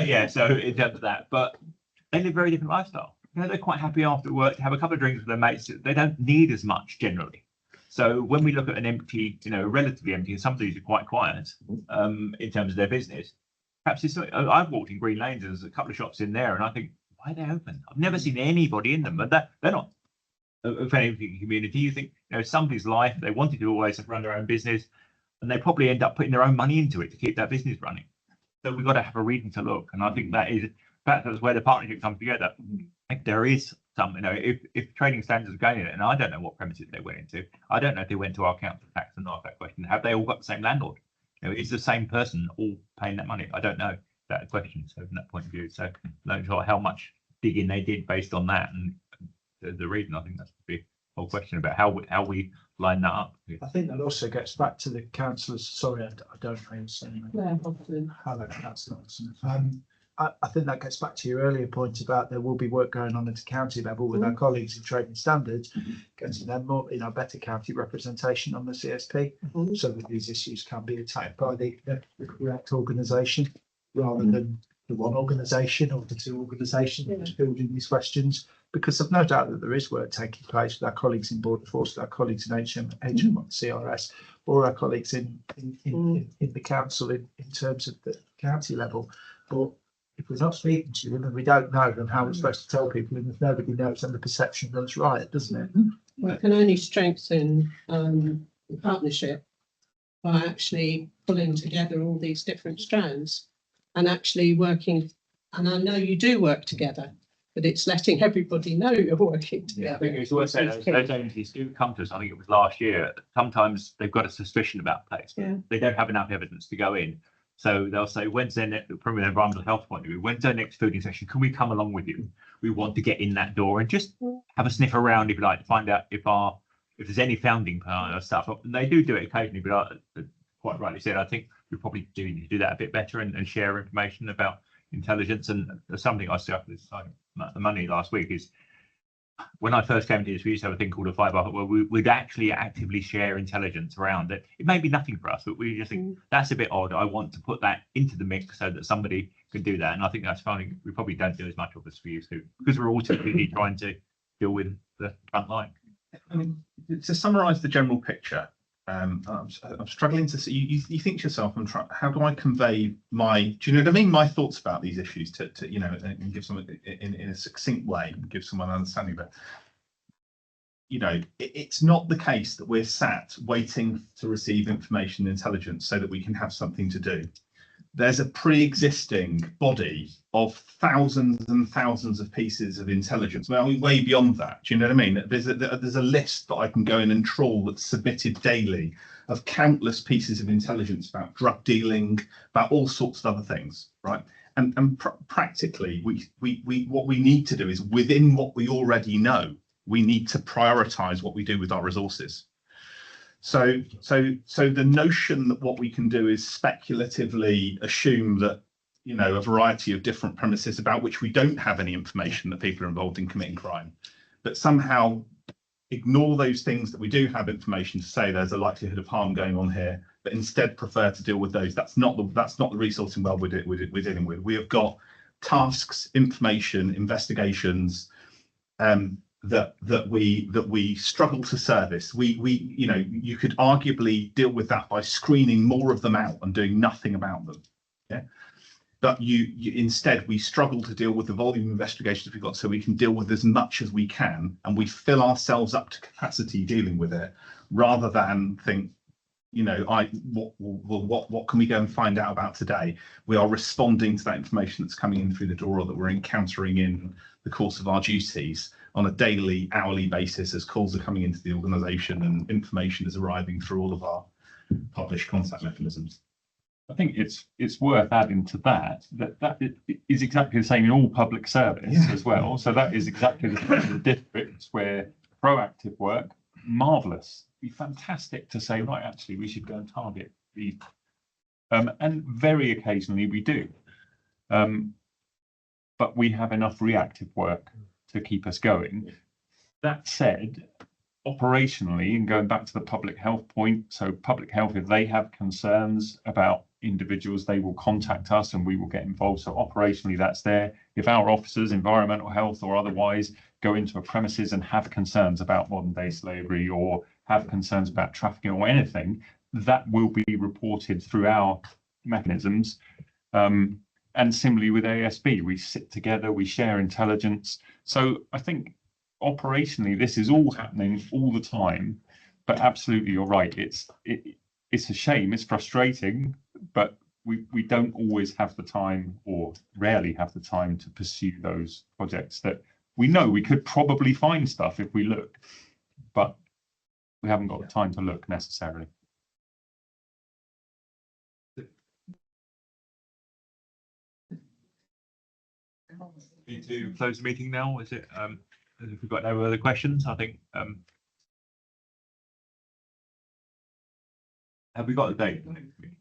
Yeah, so in terms of that, but they live a very different lifestyle. You know, they're quite happy after work to have a couple of drinks with their mates. They don't need as much generally. So when we look at an empty, you know, relatively empty, and some of these are quite quiet in terms of their business, perhaps it's. I've walked in Green Lanes and there's a couple of shops in there, and I think, why are they open? I've never seen anybody in them, but they're not offending community. You think, you know, somebody's life, they wanted to always run their own business, and they probably end up putting their own money into it to keep that business running. So we've got to have a reason to look, and I think that's where the partnership comes together. if there is some, if trading standards are going in, and I don't know what premises they went into. I don't know if they went to our council tax and asked that question. Have they all got the same landlord? Is the same person all paying that money? I don't know that question. So from that point of view, so not sure how much digging they did based on that and the reason. I think that's the whole question about how we line that up.
I think that also gets back to the councillors. Sorry, I don't know. Hello, Councillor. I think that gets back to your earlier point about there will be work going on at a county level with our colleagues in trading standards, getting them more, better county representation on the CSP, so that these issues can be attacked by the correct organisation rather than the one organisation or the two organisations building these questions. Because I've no doubt that there is work taking place with our colleagues in Border Force, with our colleagues in HM on CRS, or our colleagues in the council in terms of the county level. But if we're not speaking to them and we don't know them, how we're supposed to tell people, and if nobody knows, then the perception runs riot, doesn't it?
Well, it can only strengthen the partnership by actually pulling together all these different strands and actually working. And I know you do work together, but it's letting everybody know you're working together.
I think it's worth saying those agencies do come to us. I think it was last year. Sometimes they've got a suspicion about the place.
Yeah.
They don't have enough evidence to go in. So they'll say, when's their next, from an environmental health point of view, when's their next fooding session? Can we come along with you? We want to get in that door and just have a sniff around, if you like, to find out if there's any founding stuff. And they do it occasionally, but quite rightly said, I think we probably do need to do that a bit better and share information about intelligence. And something I said the money last week is, when I first came into this, we used to have a thing called a 5R, where we'd actually actively share intelligence around it. It may be nothing for us, but we just think that's a bit odd. I want to put that into the mix so that somebody can do that. And I think that's fine. We probably don't do as much of this we used to, because we're all too busy trying to deal with the front line.
I mean, to summarise the general picture, I'm struggling to see. You think to yourself, how do I convey do you know what I mean? My thoughts about these issues to and give someone in a succinct way, and give someone an understanding. But it's not the case that we're sat waiting to receive information and intelligence so that we can have something to do. There's a pre-existing body of thousands and thousands of pieces of intelligence. Well, way beyond that. Do you know what I mean? There's a list that I can go in and trawl that's submitted daily of countless pieces of intelligence about drug dealing, about all sorts of other things, right? And practically, we what we need to do is, within what we already know, we need to prioritise what we do with our resources. So the notion that what we can do is speculatively assume that, a variety of different premises about which we don't have any information that people are involved in committing crime, but somehow ignore those things that we do have information to say there's a likelihood of harm going on here, but instead prefer to deal with those. That's not the resourcing world we're dealing with. We have got tasks, information, investigations, that we struggle to service. You could arguably deal with that by screening more of them out and doing nothing about them. Yeah. But instead we struggle to deal with the volume of investigations we've got, so we can deal with as much as we can, and we fill ourselves up to capacity dealing with it, rather than think, what can we go and find out about today? We are responding to that information that's coming in through the door, or that we're encountering in the course of our duties on a daily, hourly basis as calls are coming into the organisation and information is arriving through all of our published contact mechanisms.
I think it's worth adding to that is exactly the same in all public service as well. So that is exactly the same in the districts, where proactive work, marvellous, be fantastic to say, right, actually we should go and target these, and very occasionally we do, but we have enough reactive work to keep us going. That said, operationally, and going back to the public health point, so public health, if they have concerns about individuals, they will contact us and we will get involved. So operationally, that's there. If our officers, environmental health or otherwise, go into a premises and have concerns about modern day slavery or have concerns about trafficking or anything, that will be reported through our mechanisms. And similarly with ASB, we sit together, we share intelligence. So I think operationally, this is all happening all the time. But absolutely, you're right. It's a shame. It's frustrating, but we don't always have the time, or rarely have the time, to pursue those projects that we know we could probably find stuff if we look, but we haven't got the time to look necessarily.
Need to close the meeting now, is it? If we've got no other questions, I think, have we got the date? For the next meeting?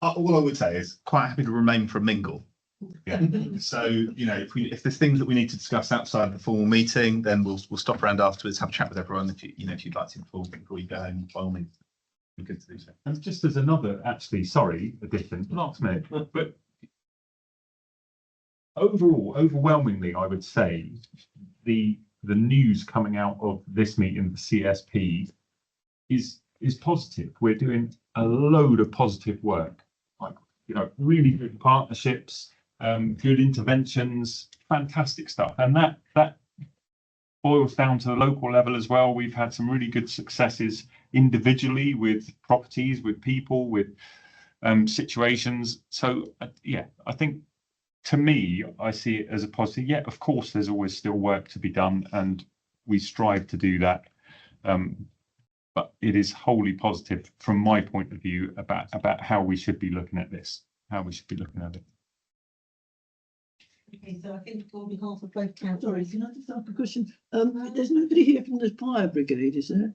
All I would say is quite happy to remain for a mingle.
Yeah.
So, you know, if there's things that we need to discuss outside the formal meeting, then we'll stop around afterwards, have a chat with everyone. If you'd like to before you go home, by all means, be good to do so.
And just as another, actually, sorry, addition, last minute, but overall, overwhelmingly, I would say the news coming out of this meeting, the CSP, is positive. We're doing a load of positive work, like, you know, really good partnerships, good interventions, fantastic stuff, and that boils down to the local level as well. We've had some really good successes individually with properties, with people, with situations. So yeah, I think, to me, I see it as a positive. Yeah, of course, there's always still work to be done, and we strive to do that. But it is wholly positive from my point of view about how we should be looking at this, how we should be looking at it.
Okay, so I think on behalf of both councils.
Sorry, can I just ask a question? There's nobody here from the fire brigade, is there?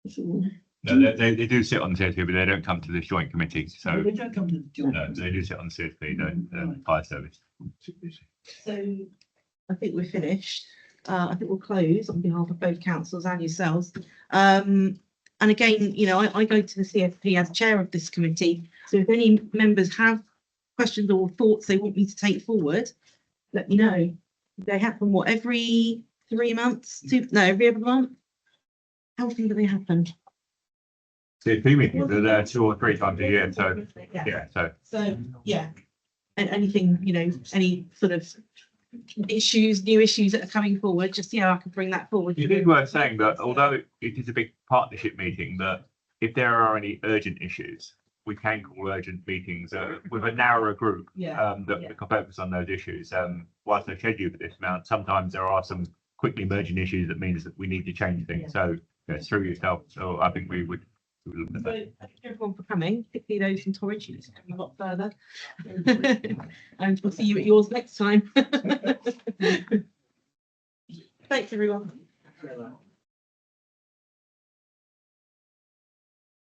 That's all.
No, they do sit on the CSP, but they don't come to this joint committee. So
They don't come to the joint.
no, they do sit on the CSP, the fire service.
So I think we're finished. I think we'll close on behalf of both councils and yourselves. And again, you know, I go to the CSP as chair of this committee. So if any members have questions or thoughts they want me to take forward, let me know. They happen, what, every 3 months? Every other month? How often do they happen?
CSP meetings are there 2 or 3 times a year. So yeah,
So yeah, and anything, you know, any sort of new issues that are coming forward, just, yeah, I can bring that forward.
it is worth saying that although it is a big partnership meeting, that if there are any urgent issues, we can call urgent meetings with a narrower group that we can focus on those issues. Whilst they're scheduled for this amount, sometimes there are some quickly emerging issues that means that we need to change things. So through yourself. So I think we would look at
So
that.
thank you everyone for coming, particularly those from Torridge, who's come a lot further. And we'll see you at yours next time. Thanks, everyone.